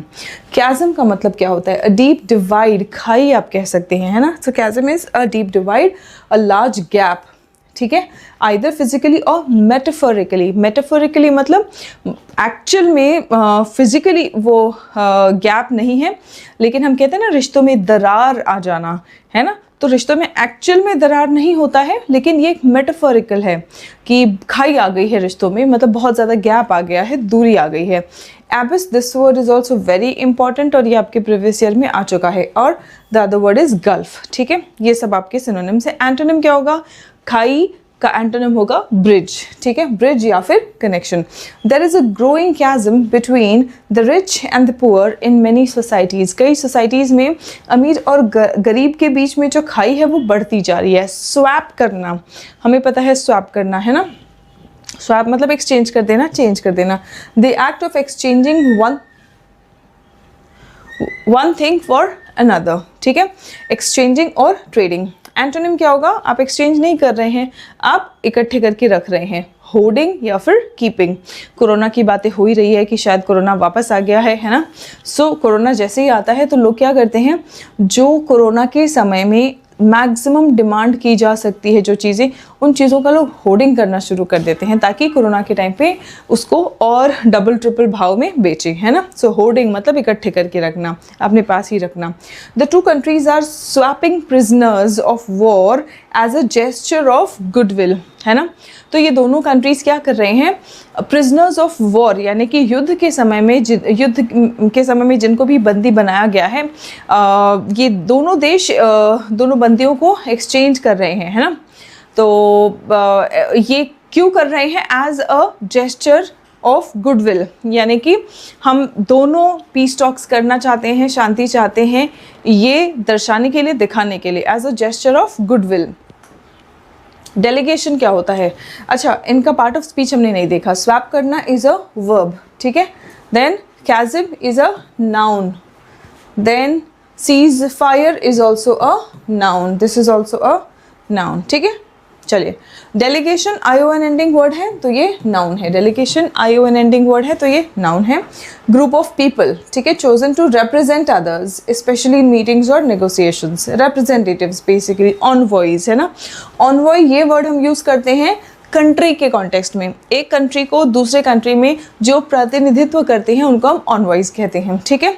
कैज़म का मतलब क्या होता है? अ डीप डिवाइड, खाई आप कह सकते हैं, है ना। So chasm is a deep divide, a large gap, ठीक है। आइदर फिजिकली और मेटाफोरिकली, मेटाफोरिकली मतलब एक्चुअल में फिजिकली वो गैप नहीं है, लेकिन हम कहते हैं ना रिश्तों में दरार आ जाना, है ना। तो रिश्तों में एक्चुअल में दरार नहीं होता है, लेकिन ये एक मेटाफोरिकल है कि खाई आ गई है रिश्तों में, मतलब बहुत ज़्यादा गैप आ गया है, दूरी आ गई है। एबिस, this word is also very important और ये आपके प्रीवियस ईयर में आ चुका है। और the other word is gulf, ठीक है। ये सब आपके सिनोनिम्स है। एंटोनिम क्या होगा? खाई का एंटोनिम होगा ब्रिज, ठीक है, ब्रिज या फिर connection. There is a growing chasm between the rich and the poor in many societies, कई सोसाइटीज़ में अमीर और गरीब के बीच में जो खाई है वो बढ़ती जा रही है। स्वैप करना, हमें पता है स्वैप करना, है ना। स्वैप मतलब एक्सचेंज कर देना, चेंज कर देना। The act of exchanging one thing for another, ठीक है, एक्सचेंजिंग और ट्रेडिंग। एंटोनिम क्या होगा? आप एक्सचेंज नहीं कर रहे हैं, आप इकट्ठे करके रख रहे हैं। होर्डिंग या फिर कीपिंग। कोरोना की बातें हो ही रही है कि शायद कोरोना वापस आ गया है ना। सो कोरोना जैसे ही आता है तो लोग क्या करते हैं, जो कोरोना के समय में मैक्सिमम डिमांड की जा सकती है जो चीज़ें, उन चीज़ों का लोग होर्डिंग करना शुरू कर देते हैं ताकि कोरोना के टाइम पे उसको और डबल ट्रिपल भाव में बेचें, है ना। सो होर्डिंग मतलब इकट्ठे करके रखना, अपने पास ही रखना। The two countries are swapping prisoners of war as a gesture of goodwill, है ना। तो ये दोनों कंट्रीज़ क्या कर रहे हैं? प्रिजनर्स ऑफ वॉर यानी कि युद्ध के समय में जिनको भी बंदी बनाया गया है, ये दोनों देश दोनों बंदियों को एक्सचेंज कर रहे हैं, है ना। तो ये क्यों कर रहे हैं? As a gesture of goodwill, यानी कि हम दोनों पीस टॉक्स करना चाहते हैं, शांति चाहते हैं, ये दर्शाने के लिए, दिखाने के लिए, as a gesture of goodwill. Delegation क्या होता है? अच्छा, इनका पार्ट ऑफ स्पीच हमने नहीं देखा। स्वैप करना इज अ वर्ब, ठीक है। Then chasm is a noun, then ceasefire is also a noun, this is also a noun, ठीक है। चलिए, डेलीगेशन ION एंडिंग वर्ड है तो ये नाउन है। डेलीगेशन ION एंडिंग वर्ड है तो ये नाउन है। ग्रुप ऑफ पीपल, ठीक है, chosen to represent others specially in meetings और नेगोशिएशंस। रिप्रेजेंटेटिव्स बेसिकली ऑनवॉइज, है ना। ऑनवॉय ये वर्ड हम यूज़ करते हैं कंट्री के कॉन्टेक्स्ट में। एक कंट्री को दूसरे कंट्री में जो प्रतिनिधित्व करते हैं उनको हम ऑनवॉइज कहते हैं, ठीक है।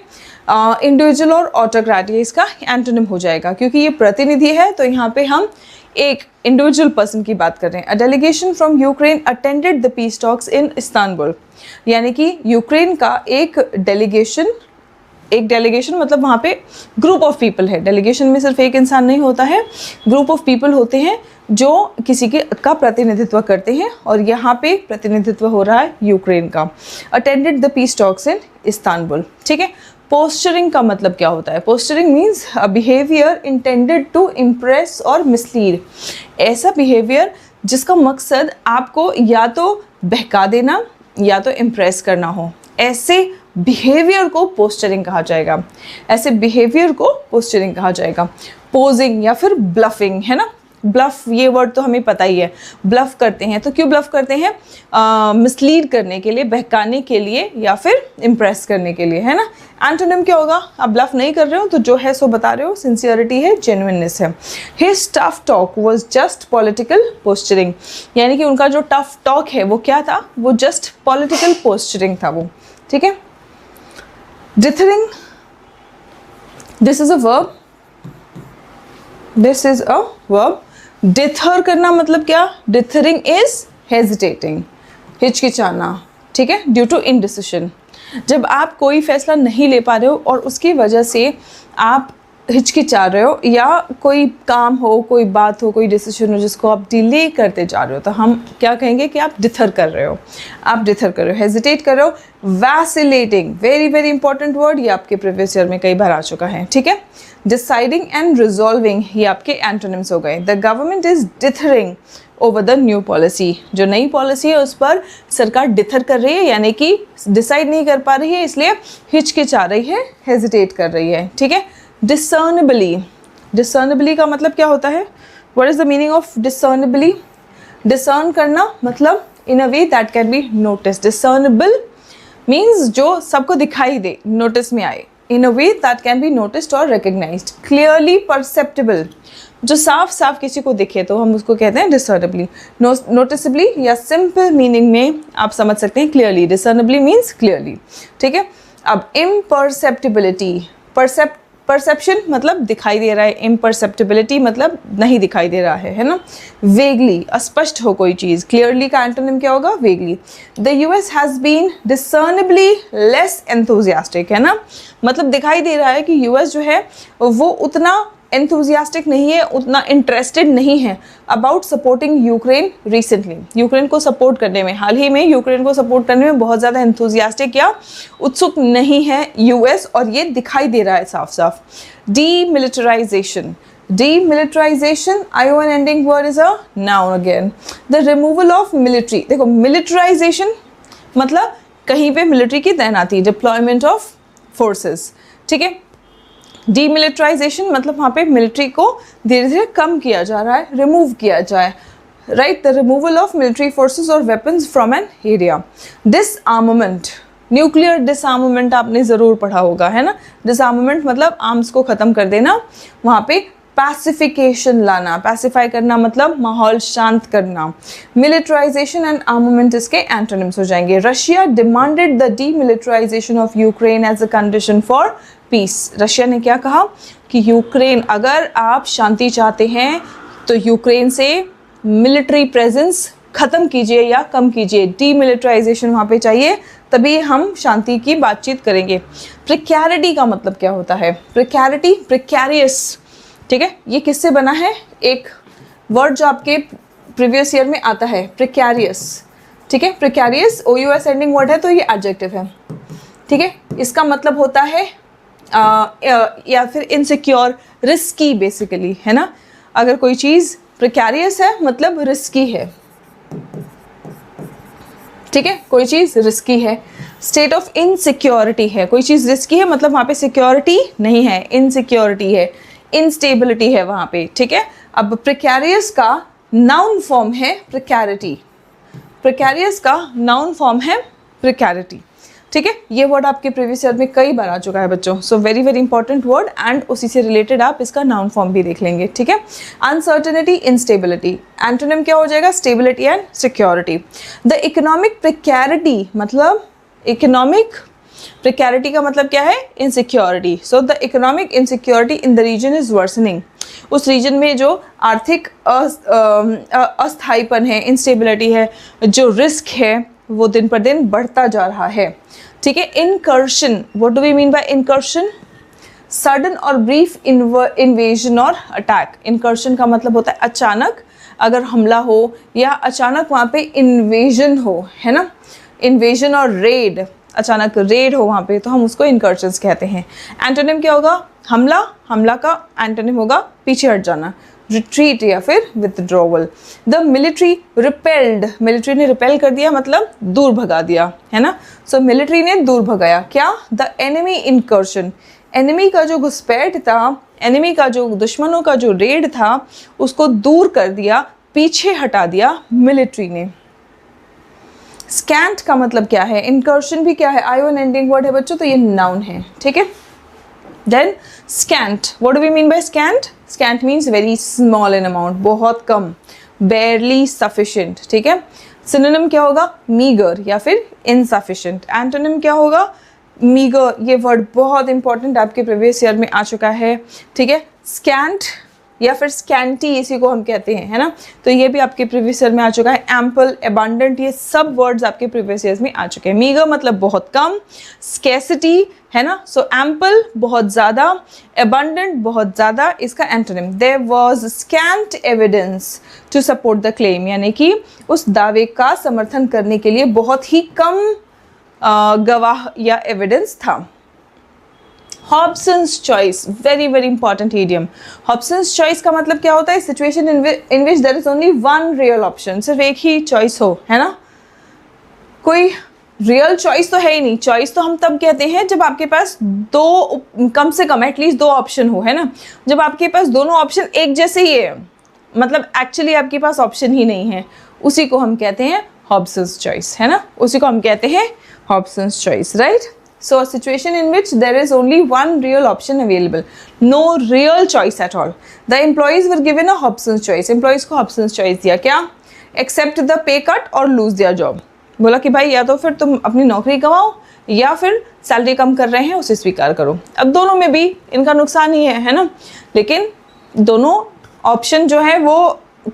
इंडिविजुअल और ऑटोक्रेटिक इसका एंटोनिम हो जाएगा, क्योंकि ये प्रतिनिधि है तो यहाँ पे हम एक इंडिविजुअल पर्सन की बात कर रहे हैं। अ delegation from Ukraine attended the peace talks in Istanbul, यानी कि यूक्रेन का एक डेलीगेशन मतलब वहाँ पे ग्रुप ऑफ पीपल है। डेलीगेशन में सिर्फ एक इंसान नहीं होता है, ग्रुप ऑफ पीपल होते हैं जो किसी का प्रतिनिधित्व करते हैं, और यहाँ पे प्रतिनिधित्व हो रहा है यूक्रेन का। Attended the peace talks in Istanbul, ठीक है। पोस्चरिंग का मतलब क्या होता है? Posturing means a behaviour intended to impress और मिसलीड। ऐसा बिहेवियर जिसका मकसद आपको या तो बहका देना या तो इम्प्रेस करना हो, ऐसे बिहेवियर को पोस्चरिंग कहा जाएगा। ऐसे बिहेवियर को पोस्चरिंग कहा जाएगा। पोजिंग या फिर ब्लफिंग, है ना। ब्लफ ये वर्ड तो हमें पता ही है, ब्लफ करते हैं। तो क्यों ब्लफ करते हैं? मिसलीड करने के लिए, बहकाने के लिए या फिर इम्प्रेस करने के लिए, है ना। एंटोनिम क्या होगा? आप ब्लफ नहीं कर रहे हो तो जो है सो बता रहे हो, सिंसियरिटी है, जेन्युइननेस है। His tough talk was just political posturing, यानी कि उनका जो टफ टॉक है वो क्या था? वो जस्ट पॉलिटिकल पोस्चरिंग था वो, ठीक है। Dithering, this is a verb, this is a verb. Dither करना मतलब क्या? डिथरिंग इज हेजिटेटिंग, हिचकिचाना, ठीक है, ड्यू टू इनडिसिशन। जब आप कोई फैसला नहीं ले पा रहे हो और उसकी वजह से आप हिचकिचा रहे हो, या कोई काम हो, कोई बात हो, कोई डिसीजन हो जिसको आप डिले करते जा रहे हो, तो हम क्या कहेंगे कि आप डिथर कर रहे हो, आप डिथर कर रहे हो, हेजिटेट कर रहे हो। Vacillating, very very important word, ये आपके प्रीवियस ईयर में कई बार आ चुका है, ठीक है। डिसाइडिंग एंड रिजॉल्विंग, ये आपके एंटोनिम्स हो गए। The government is dithering over the new policy, जो नई पॉलिसी है उस पर सरकार डिथर कर रही है, यानी कि डिसाइड नहीं कर पा रही है, इसलिए हिचकिचा रही है, हेजिटेट कर रही है, ठीक है। डिसर्नेबली, डिसर्नेबली का मतलब क्या होता है? What is the meaning of discernibly? Discern करना मतलब in a way that can be notice. Discernible means जो सबको दिखाई दे, नोटिस में आए, in a way that can be noticed और रिकग्नाइज्ड। क्लियरली परसेप्टेबल, जो साफ साफ किसी को दिखे तो हम उसको कहते हैं डिसर्नेबली। नोटिसेबली या सिंपल मीनिंग में आप समझ सकते हैं क्लियरली, डिसर्नेबली मीन्स क्लियरली, ठीक है। अब इम्परसेप्टिबिलिटी, परसेप्शन मतलब दिखाई दे रहा है, इम्परसेप्टिबिलिटी मतलब नहीं दिखाई दे रहा है ना। वेगली, अस्पष्ट हो कोई चीज़, क्लियरली का एंटोनिम क्या होगा? Vaguely. The US has been discernibly less enthusiastic, है ना, मतलब दिखाई दे रहा है कि यूएस जो है वो उतना एंथुजियास्टिक नहीं है, उतना इंटरेस्टेड नहीं है about supporting Ukraine recently. Ukraine को सपोर्ट करने में, हाल ही में यूक्रेन को सपोर्ट करने में बहुत ज़्यादा एंथुजियास्टिक या उत्सुक नहीं है यूएस, और ये दिखाई दे रहा है साफ साफ। Demilitarisation, demilitarisation, ION ending word is a noun again. The removal of military, देखो मिलिटराइजेशन मतलब कहीं पे मिलिट्री की तैनाती, डिप्लॉयमेंट ऑफ फोर्सेस, ठीक है। डीमिलिटराइजेशन मतलब वहाँ पे मिलिट्री को धीरे धीरे कम किया जा रहा है, रिमूव किया जाए, right. The removal of military forces और weapons from an area. Disarmament, nuclear disarmament आपने ज़रूर पढ़ा होगा, है ना। डिसआर्ममेंट मतलब आर्म्स को ख़त्म कर देना, वहाँ पे पैसिफिकेशन लाना, पैसिफाई करना मतलब माहौल शांत करना। मिलिटराइजेशन एंड आर्मामेंट इसके एंटोनिम्स हो जाएंगे। Russia demanded the demilitarisation of Ukraine as a condition for peace. Russia ने क्या कहा कि यूक्रेन, अगर आप शांति चाहते हैं तो यूक्रेन से मिलिट्री प्रेजेंस ख़त्म कीजिए या कम कीजिए, डीमिलिटराइजेशन वहाँ पे चाहिए, तभी हम शांति की बातचीत करेंगे। प्रिकैरिटी का मतलब क्या होता है? प्रिकैरिटी, प्रिकैरियस, ठीक है, ये किससे बना है? एक वर्ड जो आपके प्रीवियस ईयर में आता है, प्रिकैरियस, ठीक है। प्रिकैरियस OUS एंडिंग वर्ड है तो ये एडजेक्टिव है, ठीक है। इसका मतलब होता है या फिर इनसिक्योर, रिस्की बेसिकली, है ना। अगर कोई चीज़ प्रिकैरियस है मतलब रिस्की है, ठीक है, कोई चीज़ रिस्की है। स्टेट ऑफ इनसिक्योरिटी है, कोई चीज़ रिस्की है मतलब वहाँ पे सिक्योरिटी नहीं है, इनसिक्योरिटी है, इंस्टेबिलिटी है वहाँ पे, ठीक है। अब प्रिकैरियस का नाउन फॉर्म है प्रिकैरिटी, प्रिकैरियस का नाउन फॉर्म है प्रिकैरिटी, ठीक है। ये वर्ड आपके प्रीवियस ईयर में कई बार आ चुका है बच्चों, so very very important word, and उसी से रिलेटेड आप इसका नाउन फॉर्म भी देख लेंगे, ठीक है। अनसर्टेनिटी, इंस्टेबिलिटी, एंटोनिम क्या हो जाएगा? Stability and security. The economic precarity मतलब, इकोनॉमिक प्रिकैरिटी का मतलब क्या है? Insecurity. So the economic insecurity in the region is worsening, उस रीजन में जो आर्थिक अस्थायीपन है, इंस्टेबिलिटी है, जो रिस्क है वो दिन पर दिन बढ़ता जा रहा है, ठीक है। Incursion, what do we mean by incursion? Sudden और ब्रीफ इन्वेजन और अटैक। इनकर्शन का मतलब होता है अचानक अगर हमला हो या अचानक वहाँ पे इन्वेजन हो, है ना, इन्वेजन और रेड, अचानक रेड हो वहाँ पे, तो हम उसको इनकर्शंस कहते हैं। एंटोनिम क्या होगा? हमला, हमला का एंटोनिम होगा पीछे हट जाना, रिट्रीट या फिर withdrawal. The military repelled, military ने रिपेल कर दिया मतलब दूर भगा दिया, है ना। सो मिलिट्री ने दूर भगाया क्या? द एनिमी इनकर्शन, एनिमी का जो घुसपैठ था, एनिमी का जो दुश्मनों का जो रेड था उसको दूर कर दिया, पीछे हटा दिया मिलिट्री ने। स्कैंट का मतलब क्या है? इनकर्शन भी क्या है? ION एंडिंग वर्ड है बच्चों, तो ये नाउन है, ठीक है। Then scant, what do we mean by scant? Scant means very small in amount, बहुत कम, बेयरली सफिशिएंट, ठीक है। सिनोनिम क्या होगा? मीगर या फिर इनसफिशिएंट। एंटोनिम क्या होगा? मीगर। ये वर्ड बहुत इंपॉर्टेंट आपके प्रीवियस ईयर में आ चुका है, ठीक है। स्कैंट या फिर स्कैंटी, इसी को हम कहते हैं, है ना। तो ये भी आपके प्रीवियस ईयर में आ चुका है। एम्पल, एबंडेंट, ये सब वर्ड्स आपके प्रीवियस ईयर्स में आ चुके हैं। मीगर मतलब बहुत कम, स्कैसिटी, है ना। सो एम्पल बहुत ज़्यादा, एबंडेंट बहुत ज़्यादा, इसका antonym there was scant evidence to support the claim, यानी कि उस दावे का समर्थन करने के लिए बहुत ही कम गवाह या एविडेंस था। Hobson's choice, very very important idiom. Hobson's choice का मतलब क्या होता है? Situation in which there is only one real option, सिर्फ एक ही चॉइस हो, है ना। कोई रियल चॉइस तो है ही नहीं। चॉइस तो हम तब कहते हैं जब आपके पास दो, कम से कम एटलीस्ट दो ऑप्शन हो, है ना। जब आपके पास दोनों ऑप्शन एक जैसे ही है, मतलब एक्चुअली आपके पास ऑप्शन ही नहीं है, उसी को हम कहते हैं हॉब्सन्स चॉइस, है ना। उसी को हम कहते हैं Hobson's choice, right. So a situation in which there is only one real option available, no real choice at all. The employees were given a Hobson's choice. Employees को Hobson's choice दिया, क्या? Accept the pay cut or lose their job. बोला कि भाई या तो फिर तुम अपनी नौकरी गंवाओ या फिर सैलरी कम कर रहे हैं उसे स्वीकार करो। अब दोनों में भी इनका नुकसान ही है ना। लेकिन दोनों ऑप्शन जो है वो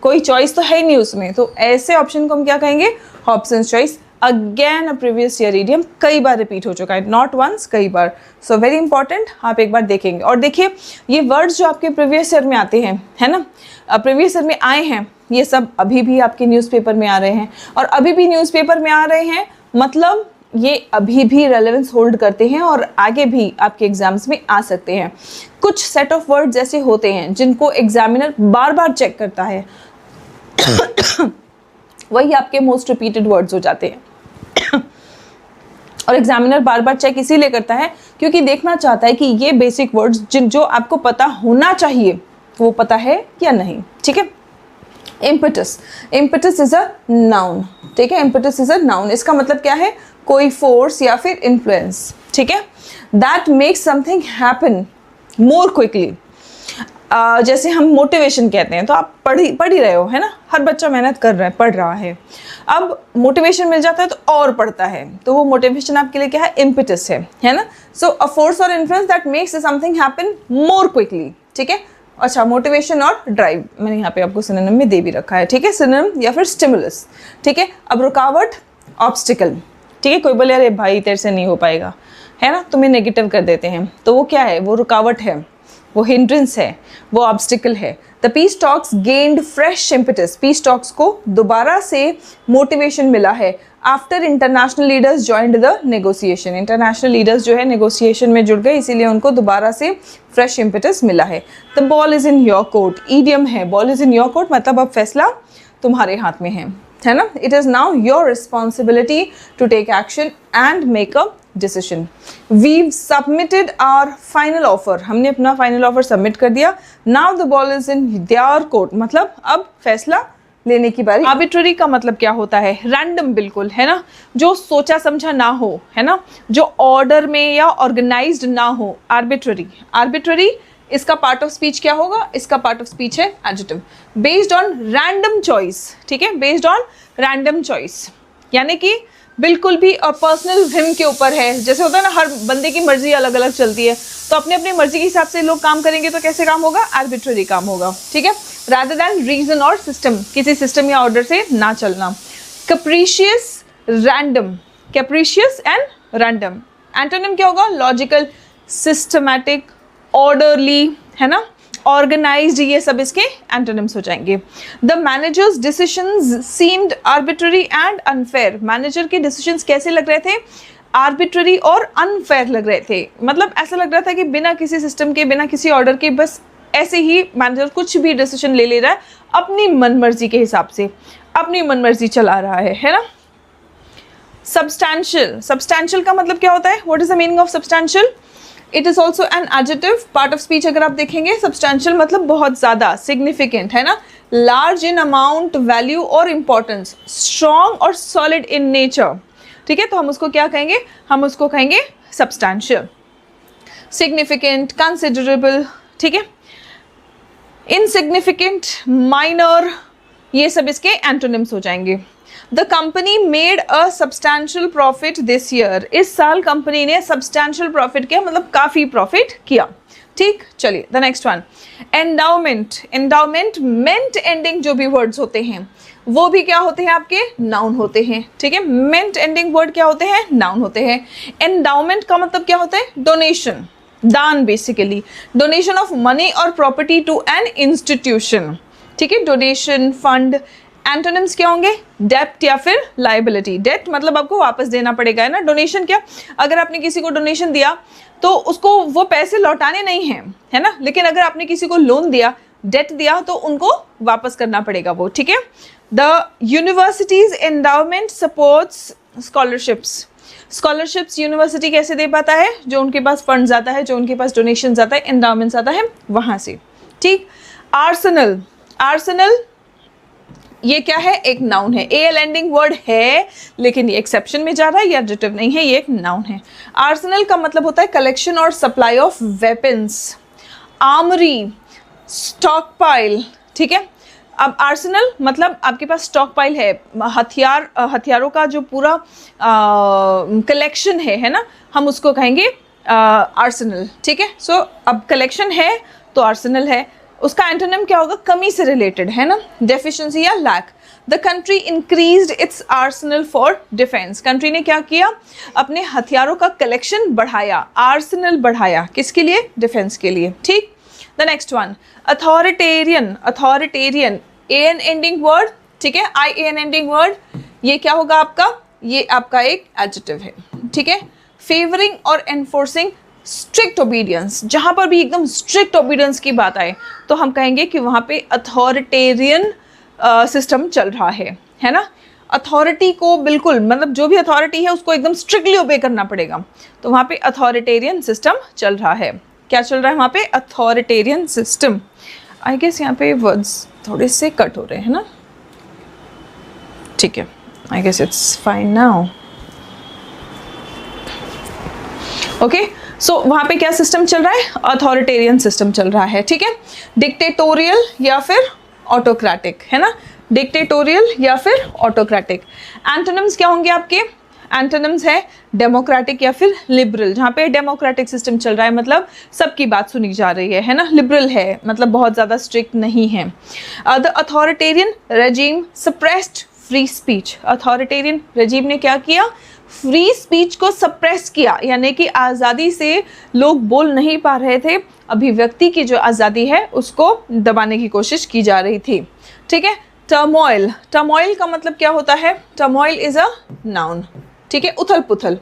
कोई चॉइस तो है ही नहीं उसमें, तो ऐसे ऑप्शन को हम क्या कहेंगे? Hobson's choice. Again a previous year idiom, कई बार रिपीट हो चुका है, नॉट वंस, कई बार। सो वेरी इंपॉर्टेंट, आप एक बार देखेंगे। और देखिए ये वर्ड्स जो आपके प्रीवियस ईयर में आते हैं, है ना, प्रीवियस ईयर में आए हैं, ये सब अभी भी आपके न्यूज़पेपर में आ रहे हैं। और अभी भी न्यूज़पेपर में आ रहे हैं मतलब ये अभी भी रेलेवेंस होल्ड करते हैं और आगे भी आपके एग्जाम्स में आ सकते हैं। कुछ सेट ऑफ वर्ड्स ऐसे होते हैं जिनको एग्जामिनर बार बार चेक करता है वही आपके मोस्ट रिपीटेड वर्ड्स हो जाते हैं और एग्जामिनर बार बार चेक इसीलिए करता है क्योंकि देखना चाहता है कि ये बेसिक वर्ड्स जो आपको पता होना चाहिए वो पता है या नहीं। ठीक है। Impetus, impetus is a noun. ठीक है, इम्पेटस इज अ नाउन। इसका मतलब क्या है? कोई फोर्स या फिर इन्फ्लुएंस। ठीक है, that makes something happen more quickly. जैसे हम मोटिवेशन कहते हैं, तो आप पढ़ ही रहे हो, है ना, हर बच्चा मेहनत कर रहा है, पढ़ रहा है। अब मोटिवेशन मिल जाता है तो और पढ़ता है, तो वो मोटिवेशन आपके लिए क्या है? इम्पेटस है ना। सो अ फोर्स और influence that makes something happen more quickly. ठीक है। अच्छा, मोटिवेशन और ड्राइव मैंने यहाँ पे आपको सिनोनिम में दे भी रखा है। ठीक है, सिनोनिम या फिर स्टिमुलस। ठीक है। अब रुकावट, ऑब्स्टिकल। ठीक है, कोई बोले अरे भाई तेरे से नहीं हो पाएगा, है ना, तुम्हें नेगेटिव कर देते हैं, तो वो क्या है? वो रुकावट है, वो हिंड्रेंस है, वो ऑब्स्टिकल है। The peace talks gained fresh impetus. Peace talks को दोबारा से मोटिवेशन मिला है after international leaders joined the negotiation. International leaders जो है नेगोशिएशन में जुड़ गए, इसीलिए उनको दोबारा से फ्रेश इम्पेटस मिला है। The ball is in your court, idiom है। Ball is in your court मतलब अब फैसला तुम्हारे हाथ में है ना। It is now your responsibility to take action and make a decision. We've submitted our final offer, हमने अपना फाइनल ऑफर सबमिट कर दिया। Now the ball is in their court मतलब अब फैसला लेने की बारी। आर्बिट्ररी का मतलब क्या होता है? रैंडम, बिल्कुल, है ना, जो सोचा समझा ना हो, है ना, जो ऑर्डर में या ऑर्गेनाइज्ड ना हो। आर्बिट्ररी, आर्बिट्ररी इसका पार्ट ऑफ स्पीच क्या होगा? इसका पार्ट ऑफ स्पीच है adjective. Based on random choice. ठीक है, बेस्ड ऑन रैंडम चॉइस यानी कि बिल्कुल भी और पर्सनल विम के ऊपर है। जैसे होता है ना, हर बंदे की मर्जी अलग अलग चलती है, तो अपने अपनी मर्जी के हिसाब से लोग काम करेंगे तो कैसे काम होगा? आर्बिट्ररी काम होगा। ठीक है, रादर दैन रीजन और सिस्टम, किसी सिस्टम या ऑर्डर से ना चलना। कैप्रिशियस, रैंडम, कैप्रिशियस एंड रैंडम। एंटोनिम क्या होगा? लॉजिकल, सिस्टमैटिक, ऑर्डरली, है ना, ऑर्गेनाइज्ड, ये सब इसके एंटोनिम्स हो जाएंगे। The managers decisions seemed arbitrary and unfair. Manager के डिसीजंस कैसे लग रहे थे? आर्बिट्ररी और अनफेयर लग रहे थे। मतलब ऐसा लग रहा था कि बिना किसी सिस्टम के, बिना किसी ऑर्डर के, बस ऐसे ही मैनेजर कुछ भी डिसीजन ले रहा है अपनी मनमर्जी के हिसाब से, अपनी मनमर्जी चला रहा है ना। सब्सटैंशियल, सब्सटैंशियल का मतलब क्या होता है? What is the meaning of substantial? It is also an adjective part of speech. अगर आप देखेंगे सब्सटैंशियल मतलब बहुत ज़्यादा, सिग्निफिकेंट, है ना, लार्ज इन अमाउंट, वैल्यू और इम्पोर्टेंस, स्ट्रॉन्ग और सॉलिड इन नेचर। ठीक है, तो हम उसको क्या कहेंगे? हम उसको कहेंगे सब्सटैंशियल। सिग्निफिकेंट, कंसिडरेबल, ठीक है, इनसिग्निफिकेंट, माइनर, ये सब इसके एंटोनिम्स हो जाएंगे। The company made a substantial profit this year. इस साल कंपनी ने सब्सटैंशियल प्रॉफिट किया मतलब काफ़ी प्रॉफिट किया। ठीक, चलिए the next one, endowment. Endowment meant ending जो भी वर्ड्स होते हैं वो भी क्या होते हैं आपके, नाउन होते हैं। ठीक है, मेंट एंडिंग वर्ड क्या होते हैं, नाउन होते हैं। एंडाउमेंट का मतलब क्या होता है, डोनेशन, दान, बेसिकली डोनेशन ऑफ मनी और प्रॉपर्टी टू एन इंस्टीट्यूशन। ठीक है, डोनेशन, फंड। एंटोनिम्स क्या होंगे, डेप्ट या फिर लाइबिलिटी। डेप्ट मतलब आपको वापस देना पड़ेगा, है ना। डोनेशन क्या, अगर आपने किसी को डोनेशन दिया तो उसको वो पैसे लौटाने नहीं हैं, है ना। लेकिन अगर आपने किसी को लोन दिया, डेट दिया, तो उनको वापस करना पड़ेगा वो। ठीक है, the universities endowment supports scholarships. Scholarships university कैसे दे पाता है, जो उनके पास फंड्स आता है, जो उनके पास डोनेशन आता है, एंडाउमेंट्स आता है वहां से। ठीक, आर्सेनल। आर्सेनल ये क्या है, एक नाउन है। एल एंडिंग वर्ड है लेकिन ये एक्सेप्शन में जा रहा है, ये एडजेक्टिव नहीं है, ये एक नाउन है। आर्सेनल का मतलब होता है कलेक्शन और supply of weapons. Armoury, stock pile. ठीक है, अब आर्सेनल मतलब आपके पास स्टॉक पाइल है, हथियारों का जो पूरा कलेक्शन है ना, हम उसको कहेंगे आर्सेनल। ठीक है, सो अब कलेक्शन है तो आर्सेनल है। उसका एंटोनिम क्या होगा, कमी से रिलेटेड, है ना, डेफिशिएंसी या lack. The country increased its arsenal for defence. Country ने क्या किया, अपने हथियारों का कलेक्शन बढ़ाया, आर्सेनल बढ़ाया, किसके लिए, डिफेंस के लिए। ठीक, the next one, authoritarian. Authoritarian an ending word, ठीक है, आई एन एंडिंग वर्ड, ये क्या होगा आपका, ये आपका एक एडजेक्टिव है। ठीक है, फेवरिंग और एनफोर्सिंग स्ट्रिक्ट ओबीडियंस। जहां पर भी एकदम स्ट्रिक्ट ओबीडियंस की बात आए तो हम कहेंगे कि वहां पे अथॉरिटेरियन सिस्टम चल रहा है ना। अथॉरिटी को बिल्कुल, मतलब जो भी अथॉरिटी है उसको एकदम स्ट्रिक्टली ओबे करना पड़ेगा, तो वहां पे अथॉरिटेरियन सिस्टम चल रहा है। क्या चल रहा है वहां पे, अथॉरिटेरियन सिस्टम। आई गेस यहाँ पे वर्ड्स थोड़े से कट हो रहे हैं ना, ठीक है, I guess it's fine now. Okay, so वहाँ पे क्या सिस्टम चल रहा है, अथॉरिटेरियन सिस्टम चल रहा है। ठीक है, डिक्टेटोरियल या फिर ऑटोक्रेटिक, है ना, डिक्टेटोरियल या फिर ऑटोक्रेटिक। एंटोनिम्स क्या होंगे आपके, एंटोनिम्स है डेमोक्रेटिक या फिर लिबरल। जहाँ पे डेमोक्रेटिक सिस्टम चल रहा है मतलब सबकी बात सुनी जा रही है ना। लिबरल है मतलब बहुत ज़्यादा स्ट्रिक्ट नहीं है। The authoritarian regime suppressed free speech. Authoritarian regime ने क्या किया, फ्री स्पीच को सप्रेस किया, यानी कि आज़ादी से लोग बोल नहीं पा रहे थे, अभिव्यक्ति की जो आज़ादी है उसको दबाने की कोशिश की जा रही थी। ठीक है, टर्मोइल। टर्मोइल का मतलब क्या होता है, टर्मोइल इज अ नाउन। ठीक है, उथल पुथल।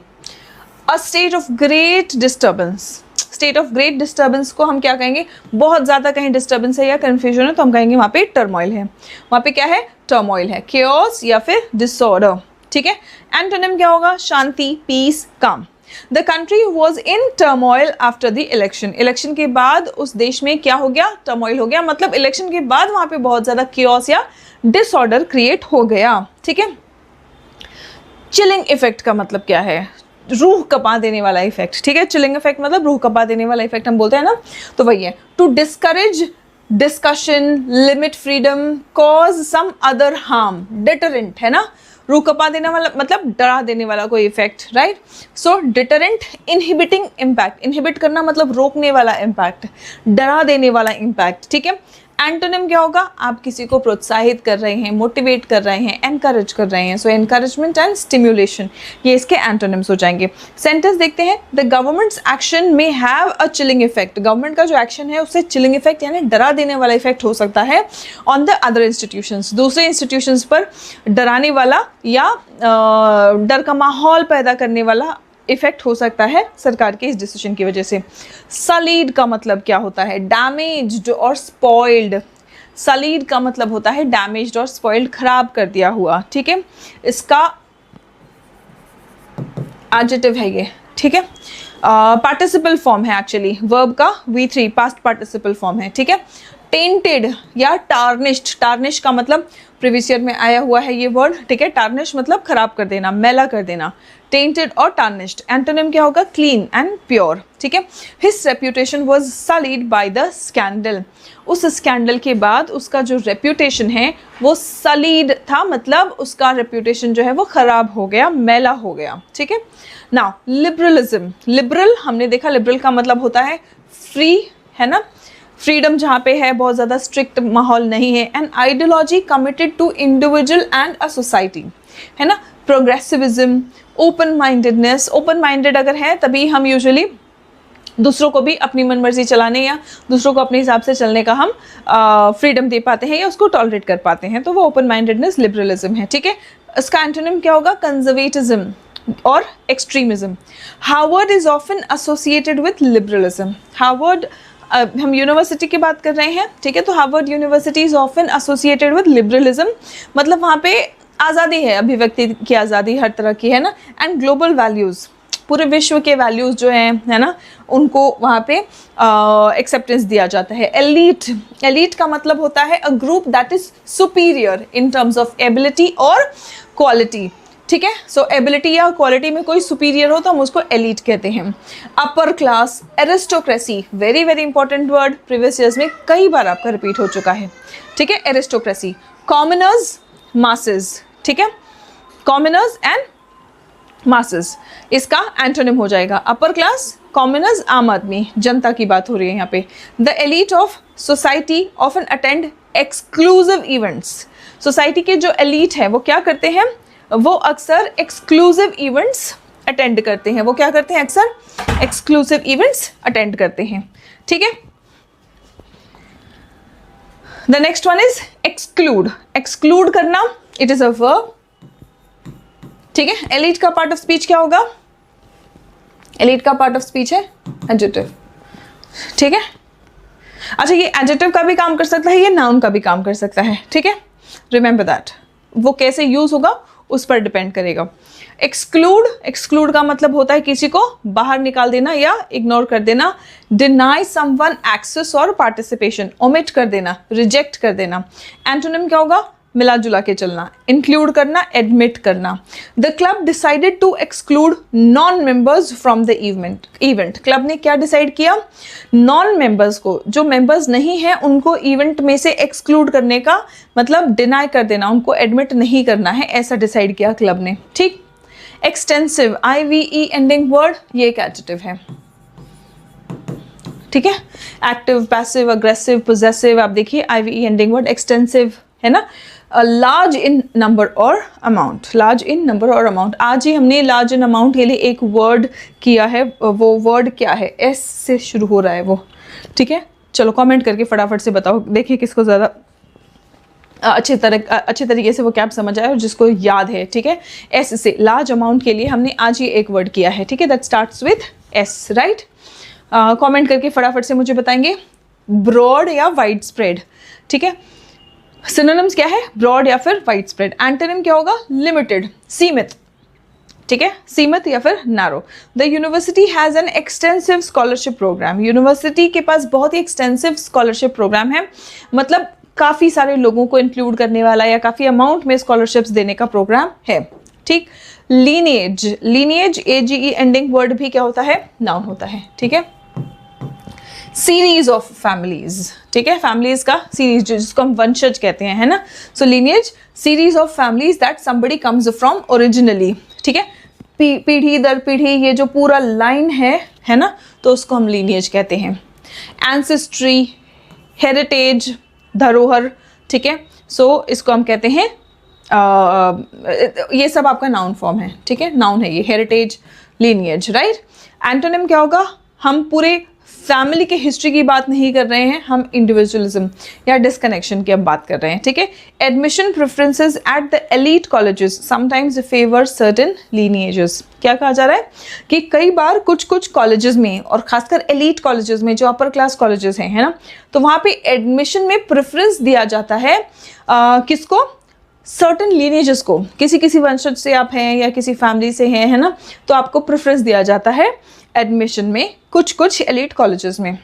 A state of great disturbance. State of great disturbance को हम क्या कहेंगे, बहुत ज़्यादा कहीं डिस्टर्बेंस है या कन्फ्यूजन है तो हम कहेंगे वहाँ पे टर्मोइल है, वहाँ पे क्या है, टर्मोइल है, केओस या फिर डिसऑर्डर। ठीक है, एंटोनिम क्या होगा, शांति, पीस, काम। The country was in turmoil after the election. Election के बाद उस देश में क्या हो गया, टर्मोइल हो गया, मतलब इलेक्शन के बाद वहाँ पे बहुत ज़्यादा केओस या डिसऑर्डर क्रिएट हो गया। ठीक है, चिलिंग इफेक्ट का मतलब क्या है, रूह कपा देने वाला इफेक्ट। ठीक है, चिलिंग इफेक्ट मतलब रूह कपा देने वाला इफेक्ट हम बोलते हैं ना, तो वही है। To discourage discussion, limit freedom, cause some other harm, deterrent, है ना। रूह कपा देने वाला मतलब डरा देने वाला कोई इफेक्ट, राइट। सो डिटरेंट, इनहिबिटिंग इम्पैक्ट, इनहिबिट करना मतलब रोकने वाला इम्पैक्ट, डरा देने वाला इम्पैक्ट। ठीक है, एंटोनिम क्या होगा, आप किसी को प्रोत्साहित कर रहे हैं, मोटिवेट कर रहे हैं, एनकरेज कर रहे हैं, सो एनकरेजमेंट एंड स्टिम्युलेशन, ये इसके एंटोनिम्स हो जाएंगे। सेंटेंस देखते हैं, द गवर्नमेंट्स एक्शन में have a chilling effect. Government का जो एक्शन है उससे चिलिंग इफेक्ट यानी डरा देने वाला इफेक्ट हो सकता है ऑन द अदर इंस्टीट्यूशंस, दूसरे इंस्टीट्यूशंस पर डराने वाला या डर का माहौल पैदा करने वाला इफेक्ट हो सकता है सरकार के इस डिसीजन की वजह से। सलीड का मतलब क्या होता है, डैमेज्ड और स्पॉइल्ड। सलीड का मतलब होता है डैमेज्ड और स्पॉइल्ड, खराब कर दिया हुआ। ठीक है, इसका एडजेक्टिव है ये। ठीक है, पार्टिसिपल फॉर्म है एक्चुअली, वर्ब का V3 पास्ट पार्टिसिपल फॉर्म है। ठीक है, टेंटेड या टार्निश्ड। टार्निश का मतलब प्रीवियस ईयर में आया हुआ है ये वर्ड। ठीक है, टार्निश मतलब खराब कर देना, मैला कर देना। टेंटेड और टार्निश्ड। एंटोनिम क्या होगा, क्लीन एंड प्योर। ठीक है, his reputation was solid by the scandal. उस स्कैंडल के बाद उसका जो रेप्यूटेशन है वो सलीड था, मतलब उसका रेप्यूटेशन जो है वो खराब हो गया, मैला हो गया। ठीक है, नाउ लिबरलिज्म। लिबरल हमने देखा, लिबरल का मतलब होता है फ्री, है ना, फ्रीडम जहाँ पे है, बहुत ज़्यादा स्ट्रिक्ट माहौल नहीं है, and ideology committed to individual and a society, है ना, progressivism, open mindedness, open minded अगर है तभी हम यूजुअली दूसरों को भी अपनी मनमर्जी चलाने या दूसरों को अपने हिसाब से चलने का हम फ्रीडम दे पाते हैं या उसको टॉलरेट कर पाते हैं, तो वो ओपन माइंडेडनेस लिबरलिज्म है, ठीक है। इसका एंटोनिम क्या होगा, कंजर्वेटिज्म और extremism. Harvard is often associated with liberalism. Harvard, हम यूनिवर्सिटी की बात कर रहे हैं, ठीक है, तो Harvard university is often associated with liberalism, मतलब वहाँ पे आज़ादी है, अभिव्यक्ति की आज़ादी हर तरह की, है ना, एंड ग्लोबल वैल्यूज़, पूरे विश्व के वैल्यूज़ जो हैं, है ना, उनको वहाँ पे एक्सेप्टेंस दिया जाता है। एलीट, एलीट का मतलब होता है a group that is superior in terms of ability और क्वालिटी, ठीक है। सो एबिलिटी या क्वालिटी में कोई सुपीरियर हो तो हम उसको एलीट कहते हैं। Upper class, aristocracy, very very important word, previous years में कई बार आपका रिपीट हो चुका है, ठीक है, एरिस्टोक्रेसी। कॉमनर्स, मासेस, ठीक है, कॉमनर्स एंड मासेस, इसका एंटोनिम हो जाएगा अपर क्लास, कॉमनर्स आम आदमी, जनता की बात हो रही है यहाँ पे। The elite of society often attend exclusive events. Society के जो एलीट है वो क्या करते हैं, वो अक्सर एक्सक्लूसिव इवेंट्स अटेंड करते हैं, वो क्या करते हैं, अक्सर एक्सक्लूसिव इवेंट्स अटेंड करते हैं, ठीक है। The next one is exclude. Exclude करना, इट इज अ वर्ब, ठीक है। एलीट का पार्ट ऑफ स्पीच क्या होगा, एलीट का पार्ट ऑफ स्पीच है एडजेक्टिव, ठीक है। अच्छा, ये एडजेक्टिव का भी काम कर सकता है, ये नाउन का भी काम कर सकता है, ठीक है, रिमेंबर दैट। वो कैसे यूज होगा उस पर डिपेंड करेगा। एक्सक्लूड, एक्सक्लूड का मतलब होता है किसी को बाहर निकाल देना या इग्नोर कर देना। डिनाई समवन एक्सेस और पार्टिसिपेशन, ओमिट कर देना, रिजेक्ट कर देना। एंटोनिम क्या होगा, मिला जुला के चलना। इंक्लूड करना, एडमिट करना। The club decided to exclude non members from the event. Club ने क्या डिसाइड किया, नॉन मेंबर्स को, जो मेंबर्स नहीं हैं उनको इवेंट में से एक्सक्लूड करने का मतलब डिनाई कर देना, उनको एडमिट नहीं करना है, ऐसा डिसाइड किया क्लब ने, ठीक। एक्सटेंसिव, IVE एंडिंग वर्ड, ये एक एडजेक्टिव है, ठीक है। एक्टिव, पैसिव, अग्रेसिव, पोजेसिव, आप देखिए IVE एंडिंग वर्ड, एक्सटेंसिव है ना। लार्ज इन नंबर और अमाउंट, लार्ज इन नंबर और अमाउंट, आज ही हमने लार्ज इन अमाउंट के लिए एक वर्ड किया है, वो वर्ड क्या है, एस से शुरू हो रहा है वो, ठीक है। चलो कमेंट करके फटाफट से बताओ, देखिए किसको ज़्यादा अच्छे तरीके से वो क्या समझ आया और जिसको याद है, ठीक है। एस से, लार्ज अमाउंट के लिए हमने आज ही एक वर्ड किया है, ठीक है, that starts with S, right. Comment करके फटाफट से मुझे बताएंगे ब्रॉड या वाइड स्प्रेड, ठीक है। सिनोनिम्स क्या है, ब्रॉड या फिर वाइड स्प्रेड। एंटोनिम क्या होगा, लिमिटेड, सीमित, ठीक है, सीमित या फिर narrow. The university has an extensive scholarship programme. University के पास बहुत ही एक्सटेंसिव स्कॉलरशिप प्रोग्राम है, मतलब काफ़ी सारे लोगों को इंक्लूड करने वाला या काफ़ी अमाउंट में स्कॉलरशिप्स देने का प्रोग्राम है, ठीक। Lineage, lineage AGE ending word भी क्या होता है, नाउन होता है, ठीक है। सीरीज ऑफ फैमिलीज, ठीक है, फैमिलीज का सीरीज जिसको हम वंशज कहते हैं, है ना। So lineage, series of families that somebody comes from originally, ठीक है, पीढ़ी दर पीढ़ी ये जो पूरा लाइन है ना, तो उसको हम लीनिएज कहते हैं। एंसेस्ट्री, हेरिटेज, धरोहर, ठीक है, सो इसको हम कहते हैं ये सब आपका नाउन फॉर्म है, ठीक है, नाउन है ये, हेरिटेज, लीनिएज, राइट। एंटोनिम क्या होगा, हम पूरे फैमिली के हिस्ट्री की बात नहीं कर रहे हैं, हम इंडिविजुअलिज्म या डिसकनेक्शन की हम बात कर रहे हैं, ठीक है। Admission preferences at the elite colleges sometimes favour certain lineages. क्या कहा जा रहा है कि कई बार कुछ कुछ कॉलेजेस में और खासकर एलीट कॉलेजेस में जो अपर क्लास कॉलेजेस हैं, है ना, तो वहाँ पे एडमिशन में प्रेफरेंस दिया जाता है किसको, सर्टन लीनेजेस को। किसी किसी वंशज से आप हैं या किसी फैमिली से हैं, है ना, तो आपको प्रेफरेंस दिया जाता है एडमिशन में कुछ कुछ एलीट कॉलेजेस में।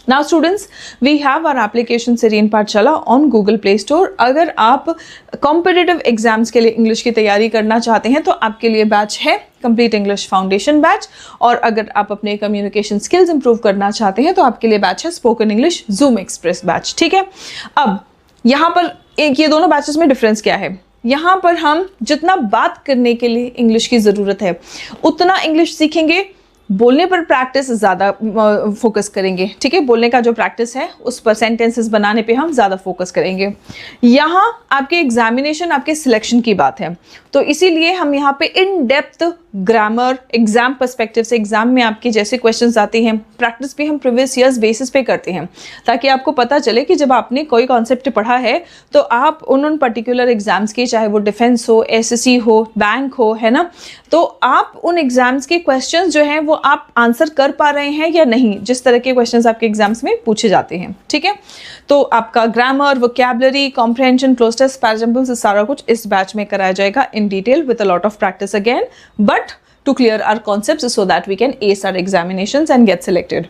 Now students, we have our application सेरेन पाठशाला ऑन गूगल प्ले स्टोर। अगर आप कॉम्पिटिटिव एग्जाम्स के लिए इंग्लिश की तैयारी करना चाहते हैं तो आपके लिए बैच है कंप्लीट इंग्लिश फाउंडेशन बैच, और अगर आप अपने कम्युनिकेशन स्किल्स इंप्रूव करना चाहते हैं तो आपके लिए बैच है spoken English zoom express batch, ठीक है। अब यहाँ पर ये दोनों बैचेस में डिफरेंस क्या है, यहाँ पर हम जितना बात करने के लिए इंग्लिश की ज़रूरत है उतना इंग्लिश सीखेंगे बोलने पर प्रैक्टिस ज़्यादा फोकस करेंगे, ठीक है, बोलने का जो प्रैक्टिस है उस पर सेंटेंसेस बनाने पे हम ज़्यादा फोकस करेंगे। यहाँ आपके एग्जामिनेशन, आपके सिलेक्शन की बात है, तो इसीलिए हम यहाँ पे in depth grammar exam perspective से, एग्जाम में आपके जैसे क्वेश्चंस आते हैं, प्रैक्टिस भी हम प्रीवियस ईयर्स बेसिस पे करते हैं, ताकि आपको पता चले कि जब आपने कोई कॉन्सेप्ट पढ़ा है तो आप उन पर्टिकुलर एग्जाम्स के, चाहे वो डिफेंस हो, एसएससी हो, बैंक हो, है ना, तो आप उन एग्जाम्स के क्वेश्चंस जो हैं वो आप आंसर कर पा रहे हैं या नहीं, जिस तरह के क्वेश्चंस आपके एग्जाम्स में पूछे जाते हैं, ठीक है। तो आपका grammar, vocabulary, comprehension, cloze test, parajumbles, सारा कुछ इस बैच में कराया जाएगा in detail with a lot of practice again, but to clear our concepts so that we can ace our examinations and get selected.